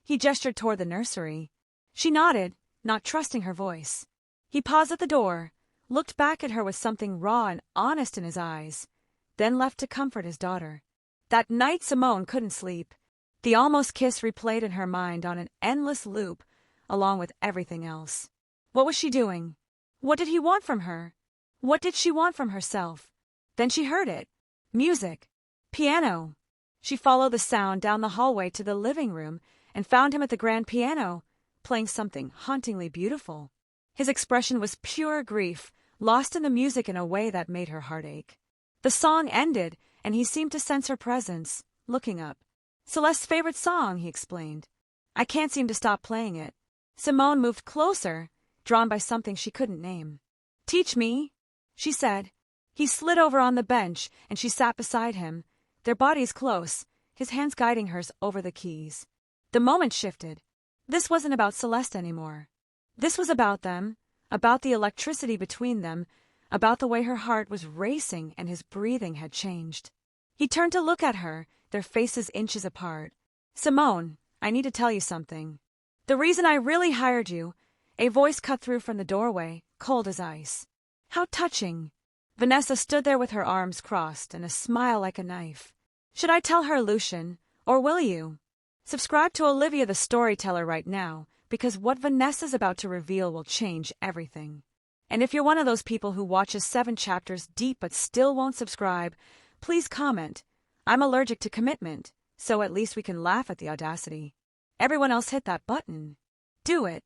He gestured toward the nursery. She nodded, not trusting her voice. He paused at the door, looked back at her with something raw and honest in his eyes, then left to comfort his daughter. That night Simone couldn't sleep. The almost kiss replayed in her mind on an endless loop, along with everything else. What was she doing? What did he want from her? What did she want from herself? Then she heard it. Music. Piano. She followed the sound down the hallway to the living room and found him at the grand piano, playing something hauntingly beautiful. His expression was pure grief, lost in the music in a way that made her heart ache. The song ended, and he seemed to sense her presence, looking up. "Celeste's favorite song," he explained. "I can't seem to stop playing it." Simone moved closer, drawn by something she couldn't name. "Teach me," she said. He slid over on the bench, and she sat beside him, their bodies close, his hands guiding hers over the keys. The moment shifted. This wasn't about Celeste anymore. This was about them, about the electricity between them, about the way her heart was racing and his breathing had changed. He turned to look at her, their faces inches apart. "Simone, I need to tell you something. The reason I really hired you," a voice cut through from the doorway, cold as ice. "How touching." Vanessa stood there with her arms crossed and a smile like a knife. "Should I tell her, Lucian, or will you?" Subscribe to Olivia the Storyteller right now, because what Vanessa's about to reveal will change everything. And if you're one of those people who watches 7 chapters deep but still won't subscribe, please comment. I'm allergic to commitment, so at least we can laugh at the audacity. Everyone else hit that button. Do it.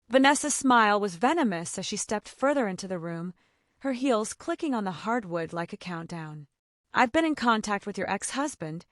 Vanessa's smile was venomous as she stepped further into the room, her heels clicking on the hardwood like a countdown. "I've been in contact with your ex-husband,"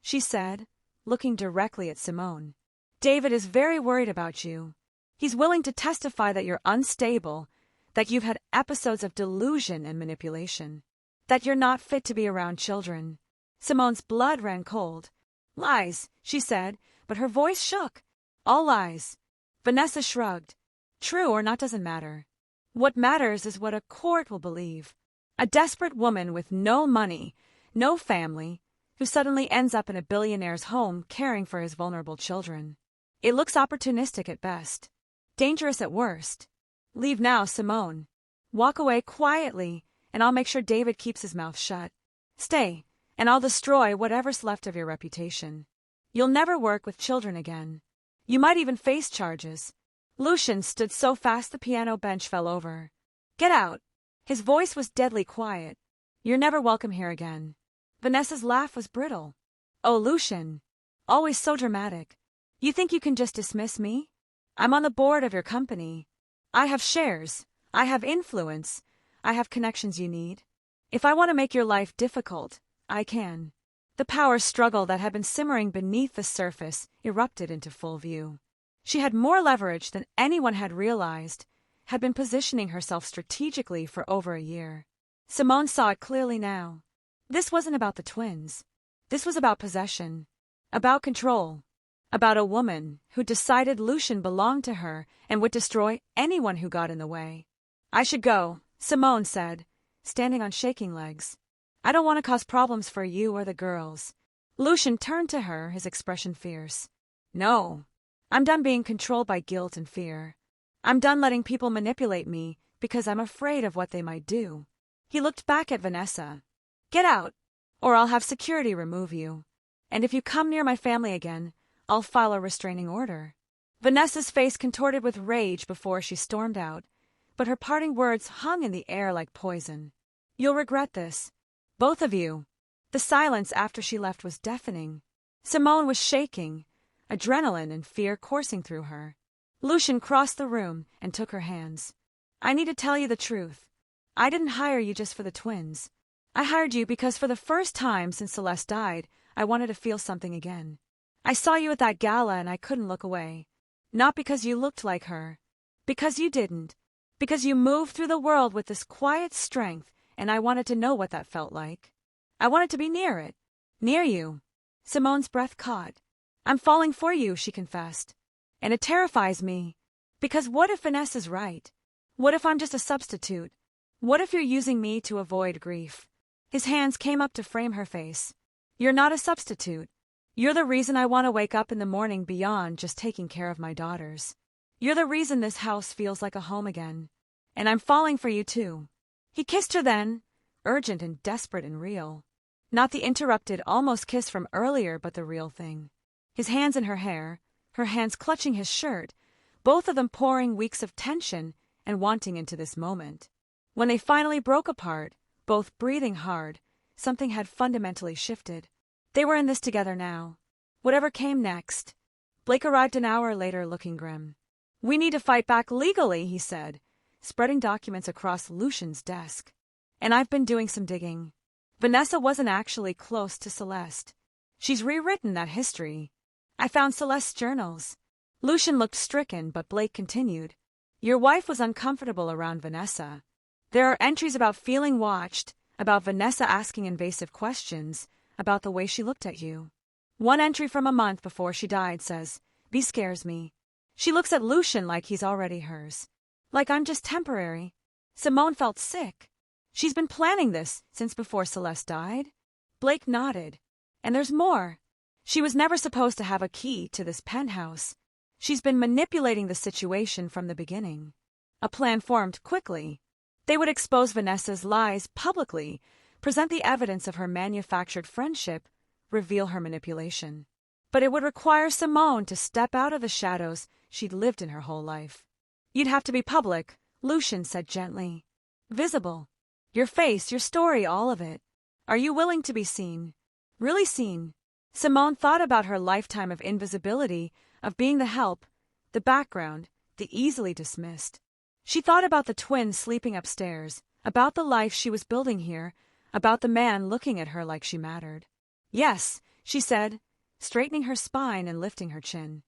she said, looking directly at Simone. "David is very worried about you. He's willing to testify that you're unstable, that you've had episodes of delusion and manipulation, that you're not fit to be around children." Simone's blood ran cold. "Lies," she said, but her voice shook. All lies. Vanessa shrugged. True or not doesn't matter. What matters is what a court will believe. A desperate woman with no money, no family, who suddenly ends up in a billionaire's home caring for his vulnerable children. It looks opportunistic at best. Dangerous at worst. Leave now, Simone. Walk away quietly, and I'll make sure David keeps his mouth shut. Stay, and I'll destroy whatever's left of your reputation. You'll never work with children again. You might even face charges. Lucian stood so fast the piano bench fell over. Get out. His voice was deadly quiet. You're never welcome here again. Vanessa's laugh was brittle. Oh, Lucian. Always so dramatic. You think you can just dismiss me? I'm on the board of your company. I have shares. I have influence. I have connections you need. If I want to make your life difficult, I can. The power struggle that had been simmering beneath the surface erupted into full view. She had more leverage than anyone had realized, had been positioning herself strategically for over a year. Simone saw it clearly now. This wasn't about the twins. This was about possession, about control, about a woman who decided Lucian belonged to her and would destroy anyone who got in the way. I should go, Simone said, standing on shaking legs. I don't want to cause problems for you or the girls. Lucian turned to her, his expression fierce. No. I'm done being controlled by guilt and fear. I'm done letting people manipulate me because I'm afraid of what they might do. He looked back at Vanessa. Get out, or I'll have security remove you. And if you come near my family again, I'll file a restraining order. Vanessa's face contorted with rage before she stormed out, but her parting words hung in the air like poison. You'll regret this. Both of you. The silence after she left was deafening. Simone was shaking, adrenaline and fear coursing through her. Lucian crossed the room and took her hands. I need to tell you the truth. I didn't hire you just for the twins. I hired you because for the first time since Celeste died, I wanted to feel something again. I saw you at that gala and I couldn't look away. Not because you looked like her. Because you didn't. Because you moved through the world with this quiet strength, and I wanted to know what that felt like. I wanted to be near it. Near you. Simone's breath caught. I'm falling for you, she confessed. And it terrifies me. Because what if Vanessa's right? What if I'm just a substitute? What if you're using me to avoid grief? His hands came up to frame her face. You're not a substitute. You're the reason I want to wake up in the morning beyond just taking care of my daughters. You're the reason this house feels like a home again. And I'm falling for you too. He kissed her then, urgent and desperate and real. Not the interrupted, almost kiss from earlier, but the real thing. His hands in her hair, her hands clutching his shirt, both of them pouring weeks of tension and wanting into this moment. When they finally broke apart, both breathing hard, something had fundamentally shifted. They were in this together now. Whatever came next. Blake arrived an hour later looking grim. We need to fight back legally, he said, spreading documents across Lucian's desk. And I've been doing some digging. Vanessa wasn't actually close to Celeste. She's rewritten that history. I found Celeste's journals. Lucian looked stricken, but Blake continued. Your wife was uncomfortable around Vanessa. There are entries about feeling watched, about Vanessa asking invasive questions, about the way she looked at you. One entry from a month before she died says, "V scares me." She looks at Lucian like he's already hers. Like I'm just temporary. Simone felt sick. She's been planning this since before Celeste died. Blake nodded. And there's more. She was never supposed to have a key to this penthouse. She's been manipulating the situation from the beginning. A plan formed quickly. They would expose Vanessa's lies publicly, present the evidence of her manufactured friendship, reveal her manipulation. But it would require Simone to step out of the shadows she'd lived in her whole life. You'd have to be public, Lucian said gently. Visible. Your face, your story, all of it. Are you willing to be seen? Really seen? Simone thought about her lifetime of invisibility, of being the help, the background, the easily dismissed. She thought about the twins sleeping upstairs, about the life she was building here, about the man looking at her like she mattered. Yes, she said, straightening her spine and lifting her chin.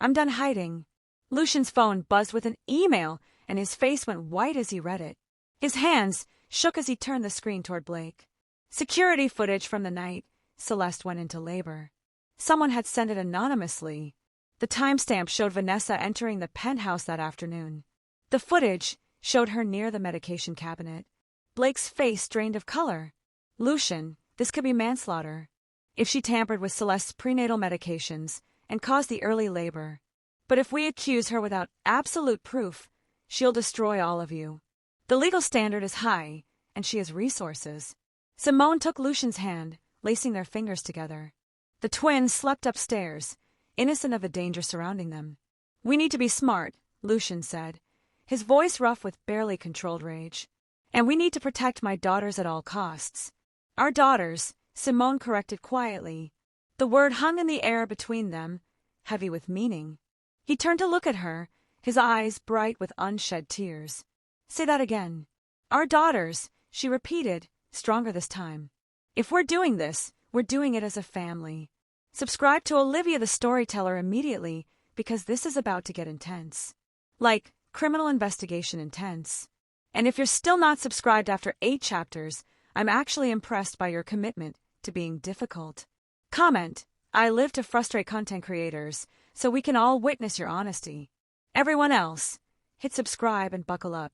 I'm done hiding. Lucian's phone buzzed with an email, and his face went white as he read it. His hands shook as he turned the screen toward Blake. Security footage from the night Celeste went into labor. Someone had sent it anonymously. The timestamp showed Vanessa entering the penthouse that afternoon. The footage showed her near the medication cabinet. Blake's face drained of color. Lucian, this could be manslaughter. If she tampered with Celeste's prenatal medications and caused the early labor. But if we accuse her without absolute proof, she'll destroy all of you. The legal standard is high, and she has resources. Simone took Lucian's hand, lacing their fingers together. The twins slept upstairs, innocent of the danger surrounding them. We need to be smart, Lucian said, his voice rough with barely controlled rage. And we need to protect my daughters at all costs. Our daughters, Simone corrected quietly. The word hung in the air between them, heavy with meaning. He turned to look at her, his eyes bright with unshed tears. Say that again. Our daughters, she repeated, stronger this time. If we're doing this, we're doing it as a family. Subscribe to Olivia the Storyteller immediately, because this is about to get intense. Like, criminal investigation intense. And if you're still not subscribed after 8 chapters, I'm actually impressed by your commitment to being difficult. Comment, I live to frustrate content creators, so we can all witness your honesty. Everyone else, hit subscribe and buckle up.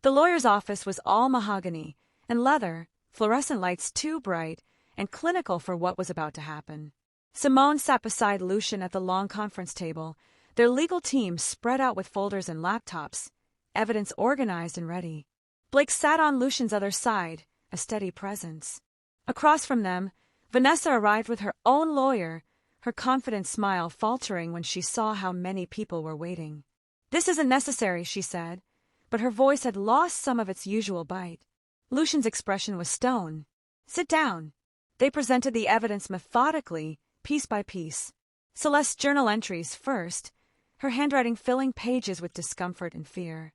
The lawyer's office was all mahogany and leather, fluorescent lights too bright and clinical for what was about to happen. Simone sat beside Lucian at the long conference table, their legal team spread out with folders and laptops, evidence organized and ready. Blake sat on Lucian's other side, a steady presence. Across from them, Vanessa arrived with her own lawyer, her confident smile faltering when she saw how many people were waiting. This isn't necessary, she said, but her voice had lost some of its usual bite. Lucian's expression was stone. Sit down. They presented the evidence methodically, piece by piece. Celeste's journal entries first, her handwriting filling pages with discomfort and fear.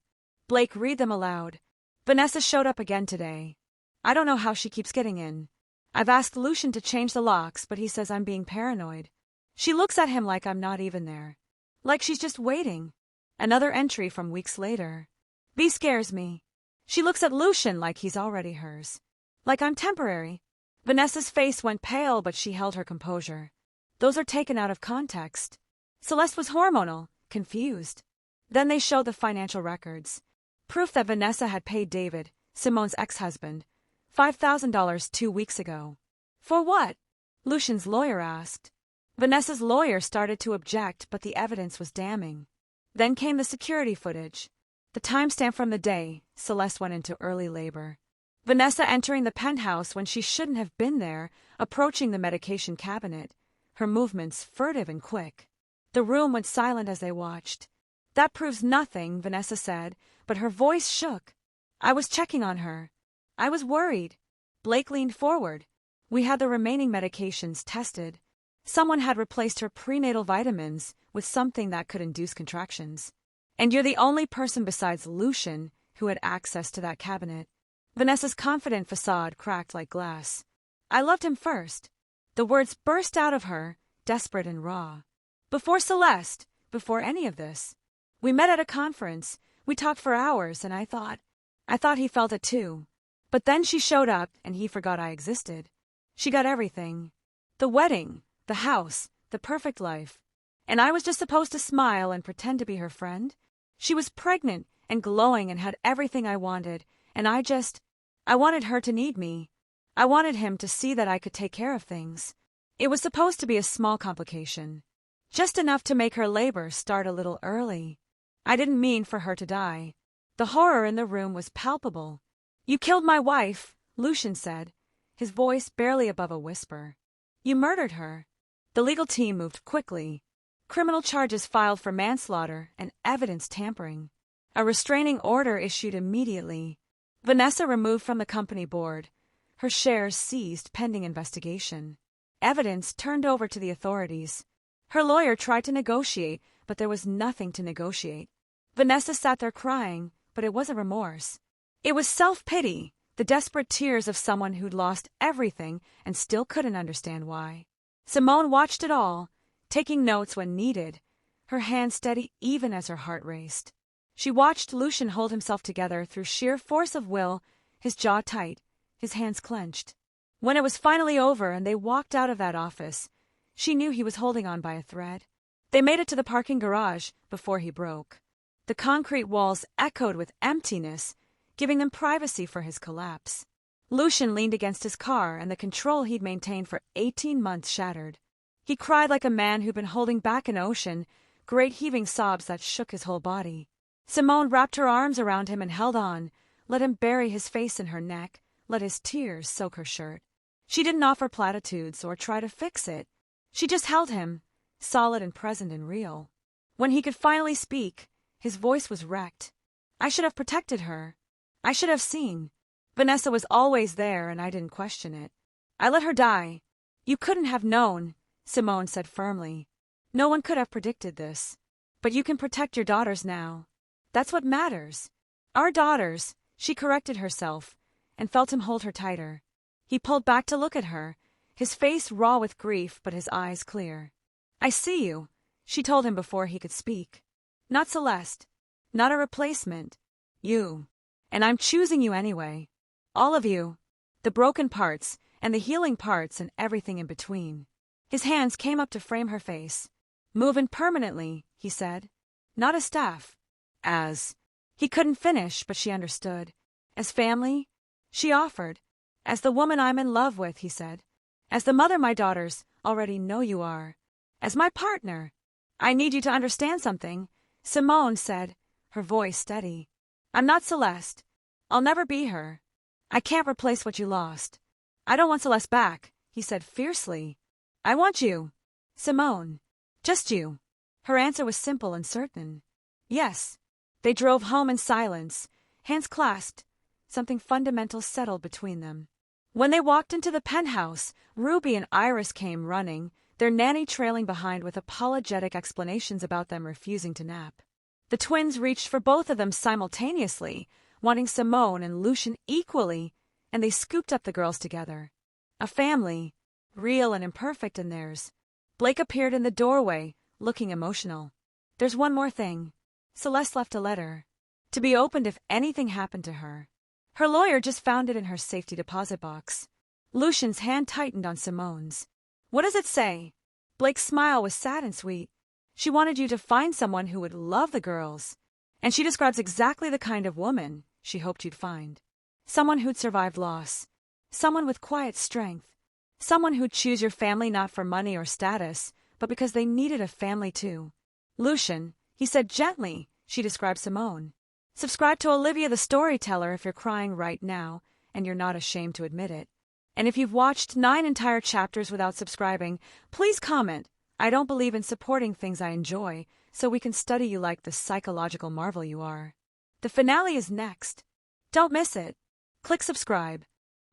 Blake read them aloud. Vanessa showed up again today. I don't know how she keeps getting in. I've asked Lucian to change the locks, but he says I'm being paranoid. She looks at him like I'm not even there. Like she's just waiting. Another entry from weeks later. B scares me. She looks at Lucian like he's already hers. Like I'm temporary. Vanessa's face went pale, but she held her composure. Those are taken out of context. Celeste was hormonal, confused. Then they showed the financial records. Proof that Vanessa had paid David, Simone's ex-husband, $5,000 2 weeks ago. For what? Lucian's lawyer asked. Vanessa's lawyer started to object, but the evidence was damning. Then came the security footage. The timestamp from the day Celeste went into early labor. Vanessa entering the penthouse when she shouldn't have been there, approaching the medication cabinet, her movements furtive and quick. The room went silent as they watched. That proves nothing, Vanessa said, but her voice shook. I was checking on her. I was worried. Blake leaned forward. We had the remaining medications tested. Someone had replaced her prenatal vitamins with something that could induce contractions. And you're the only person besides Lucian who had access to that cabinet. Vanessa's confident facade cracked like glass. I loved him first. The words burst out of her, desperate and raw. Before Celeste, before any of this. We met at a conference. We talked for hours, and I thought he felt it too. But then she showed up, and he forgot I existed. She got everything. The wedding, the house, the perfect life. And I was just supposed to smile and pretend to be her friend? She was pregnant and glowing and had everything I wanted, and I wanted her to need me. I wanted him to see that I could take care of things. It was supposed to be a small complication. Just enough to make her labor start a little early. I didn't mean for her to die. The horror in the room was palpable. You killed my wife, Lucian said, his voice barely above a whisper. You murdered her. The legal team moved quickly. Criminal charges filed for manslaughter and evidence tampering. A restraining order issued immediately. Vanessa removed from the company board. Her shares seized pending investigation. Evidence turned over to the authorities. Her lawyer tried to negotiate, but there was nothing to negotiate. Vanessa sat there crying, but it wasn't remorse. It was self-pity, the desperate tears of someone who'd lost everything and still couldn't understand why. Simone watched it all, taking notes when needed, her hand steady even as her heart raced. She watched Lucian hold himself together through sheer force of will, his jaw tight, his hands clenched. When it was finally over and they walked out of that office, She knew he was holding on by a thread. They made it to the parking garage before he broke. The concrete walls echoed with emptiness, giving them privacy for his collapse. Lucian leaned against his car, and the control he'd maintained for 18 months shattered. He cried like a man who'd been holding back an ocean, great heaving sobs that shook his whole body. Simone wrapped her arms around him and held on, let him bury his face in her neck, let his tears soak her shirt. She didn't offer platitudes or try to fix it. She just held him, solid and present and real. When he could finally speak, his voice was wrecked. I should have protected her. I should have seen. Vanessa was always there, and I didn't question it. I let her die. You couldn't have known, Simone said firmly. No one could have predicted this. But you can protect your daughters now. That's what matters. Our daughters, she corrected herself, and felt him hold her tighter. He pulled back to look at her, his face raw with grief but his eyes clear. I see you, she told him before he could speak. Not Celeste. Not a replacement. You. And I'm choosing you anyway. All of you. The broken parts, and the healing parts, and everything in between. His hands came up to frame her face. Move in permanently, he said. Not as staff. As. He couldn't finish, but she understood. As family? She offered. As the woman I'm in love with, he said. As the mother my daughters already know you are. As my partner. I need you to understand something, Simone said, her voice steady. I'm not Celeste. I'll never be her. I can't replace what you lost. I don't want Celeste back, he said fiercely. I want you. Simone. Just you. Her answer was simple and certain. Yes. They drove home in silence, hands clasped. Something fundamental settled between them. When they walked into the penthouse, Ruby and Iris came running, their nanny trailing behind with apologetic explanations about them refusing to nap. The twins reached for both of them simultaneously, wanting Simone and Lucian equally, and they scooped up the girls together. A family, real and imperfect in theirs. Blake appeared in the doorway, looking emotional. There's one more thing. Celeste left a letter. To be opened if anything happened to her. Her lawyer just found it in her safety deposit box. Lucian's hand tightened on Simone's. What does it say? Blake's smile was sad and sweet. She wanted you to find someone who would love the girls. And she describes exactly the kind of woman she hoped you'd find. Someone who'd survived loss. Someone with quiet strength. Someone who'd choose your family not for money or status, but because they needed a family too. Lucian, he said gently, she described Simone. Subscribe to Olivia the Storyteller if you're crying right now, and you're not ashamed to admit it. And if you've watched 9 entire chapters without subscribing, please comment. I don't believe in supporting things I enjoy, so we can study you like the psychological marvel you are. The finale is next. Don't miss it. Click subscribe.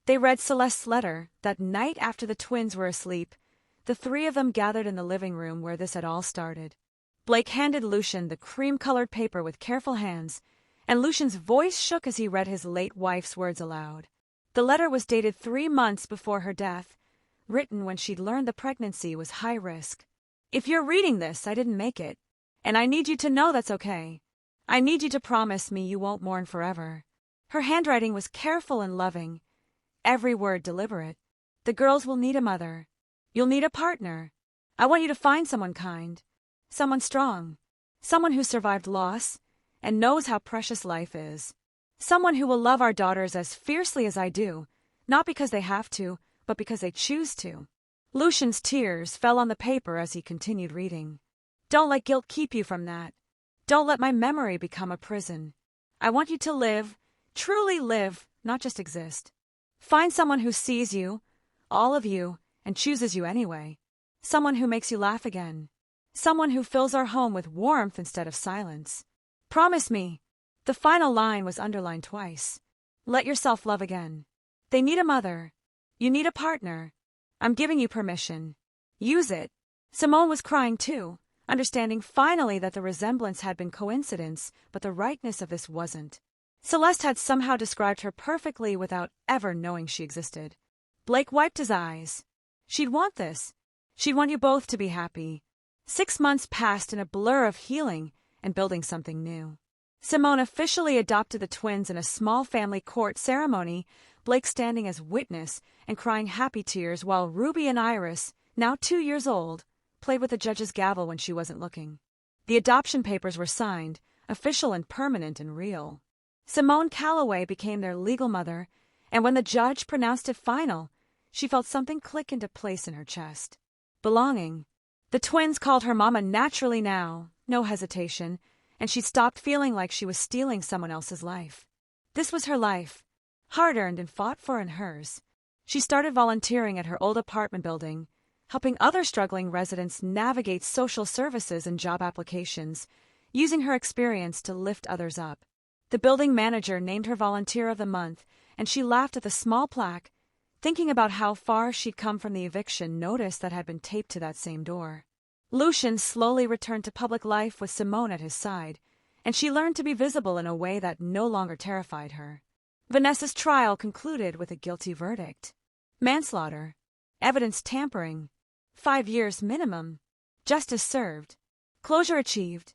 They read Celeste's letter that night after the twins were asleep. The three of them gathered in the living room where this had all started. Blake handed Lucian the cream-colored paper with careful hands, and Lucian's voice shook as he read his late wife's words aloud. The letter was dated 3 months before her death, written when she'd learned the pregnancy was high risk. If you're reading this, I didn't make it, and I need you to know that's okay. I need you to promise me you won't mourn forever. Her handwriting was careful and loving, every word deliberate. The girls will need a mother. You'll need a partner. I want you to find someone kind, someone strong, someone who survived loss and knows how precious life is. Someone who will love our daughters as fiercely as I do, not because they have to, but because they choose to. Lucian's tears fell on the paper as he continued reading. Don't let guilt keep you from that. Don't let my memory become a prison. I want you to live, truly live, not just exist. Find someone who sees you, all of you, and chooses you anyway. Someone who makes you laugh again. Someone who fills our home with warmth instead of silence. Promise me. The final line was underlined twice. Let yourself love again. They need a mother. You need a partner. I'm giving you permission. Use it. Simone was crying too, understanding finally that the resemblance had been coincidence, but the rightness of this wasn't. Celeste had somehow described her perfectly without ever knowing she existed. Blake wiped his eyes. She'd want this. She'd want you both to be happy. 6 months passed in a blur of healing and building something new. Simone officially adopted the twins in a small family court ceremony, Blake standing as witness and crying happy tears while Ruby and Iris, now 2 years old, played with the judge's gavel when she wasn't looking. The adoption papers were signed, official and permanent and real. Simone Calloway became their legal mother, and when the judge pronounced it final, she felt something click into place in her chest. Belonging. The twins called her Mama naturally now, no hesitation, and she stopped feeling like she was stealing someone else's life. This was her life, hard-earned and fought for and hers. She started volunteering at her old apartment building, helping other struggling residents navigate social services and job applications, using her experience to lift others up. The building manager named her Volunteer of the Month, and she laughed at the small plaque, thinking about how far she'd come from the eviction notice that had been taped to that same door. Lucian slowly returned to public life with Simone at his side, and she learned to be visible in a way that no longer terrified her. Vanessa's trial concluded with a guilty verdict. Manslaughter. Evidence tampering. 5 years minimum. Justice served. Closure achieved.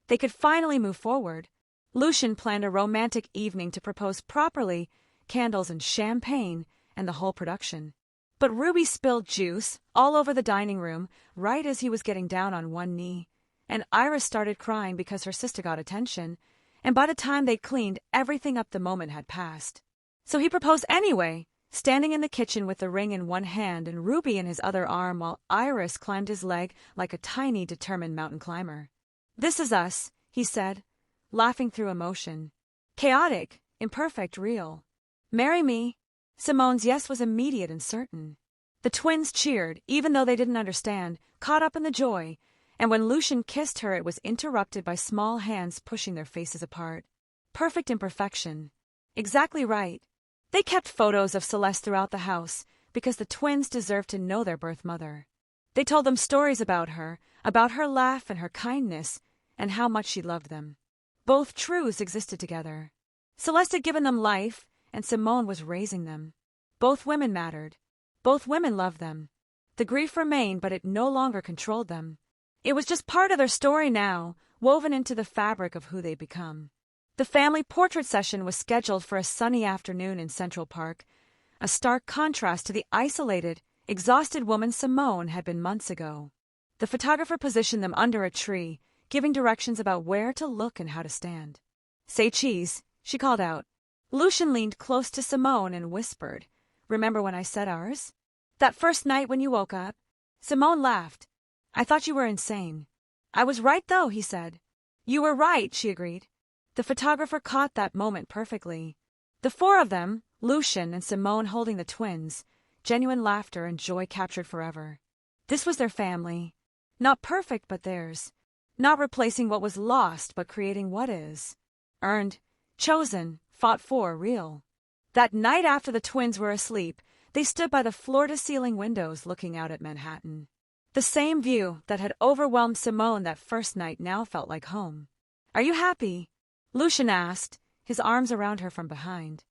They could finally move forward. Lucian planned a romantic evening to propose properly, candles and champagne, and the whole production. But Ruby spilled juice all over the dining room right as he was getting down on one knee, and Iris started crying because her sister got attention, and by the time they'd cleaned everything up the moment had passed. So he proposed anyway, standing in the kitchen with the ring in one hand and Ruby in his other arm while Iris climbed his leg like a tiny, determined mountain climber. "This is us," he said, laughing through emotion. Chaotic, imperfect, real. "Marry me." Simone's yes was immediate and certain. The twins cheered, even though they didn't understand, caught up in the joy, and when Lucian kissed her it was interrupted by small hands pushing their faces apart. Perfect imperfection. Exactly right. They kept photos of Celeste throughout the house, because the twins deserved to know their birth mother. They told them stories about her laugh and her kindness, and how much she loved them. Both truths existed together. Celeste had given them life, and Simone was raising them. Both women mattered. Both women loved them. The grief remained, but it no longer controlled them. It was just part of their story now, woven into the fabric of who they'd become. The family portrait session was scheduled for a sunny afternoon in Central Park, a stark contrast to the isolated, exhausted woman Simone had been months ago. The photographer positioned them under a tree, giving directions about where to look and how to stand. "Say cheese," she called out. Lucian leaned close to Simone and whispered, "Remember when I said ours? That first night when you woke up?" Simone laughed. "I thought you were insane." "I was right, though," he said. "You were right," she agreed. The photographer caught that moment perfectly. The four of them, Lucian and Simone holding the twins, genuine laughter and joy captured forever. This was their family. Not perfect, but theirs. Not replacing what was lost, but creating what is. Earned, chosen, fought for, real. That night after the twins were asleep, they stood by the floor-to-ceiling windows looking out at Manhattan. The same view that had overwhelmed Simone that first night now felt like home. "Are you happy?" Lucian asked, his arms around her from behind.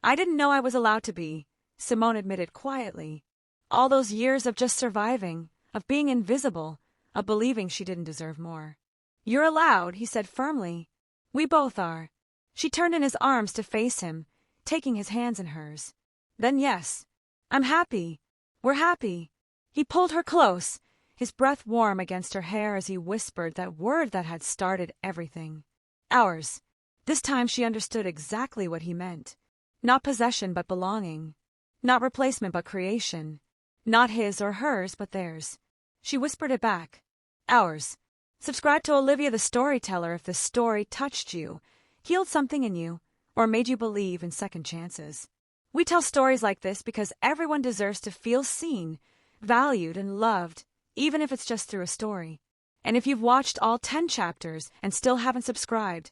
"I didn't know I was allowed to be," Simone admitted quietly. All those years of just surviving, of being invisible, of believing she didn't deserve more. "You're allowed," he said firmly. "We both are." She turned in his arms to face him, taking his hands in hers. "Then yes. I'm happy. We're happy." He pulled her close, his breath warm against her hair as he whispered that word that had started everything. "Ours." This time she understood exactly what he meant. Not possession, but belonging. Not replacement, but creation. Not his or hers, but theirs. She whispered it back. "Ours." Subscribe to Olivia the Storyteller if this story touched you, healed something in you, or made you believe in second chances. We tell stories like this because everyone deserves to feel seen, valued, and loved, even if it's just through a story. And if you've watched all 10 chapters and still haven't subscribed,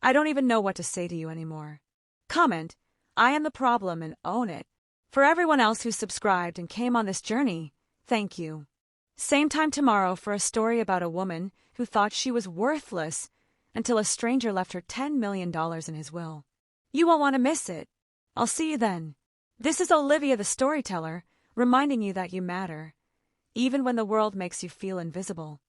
I don't even know what to say to you anymore. Comment, "I am the problem," and own it. For everyone else who's subscribed and came on this journey, thank you. Same time tomorrow for a story about a woman who thought she was worthless until a stranger left her $10 million in his will. You won't want to miss it. I'll see you then. This is Olivia the Storyteller, reminding you that you matter, even when the world makes you feel invisible.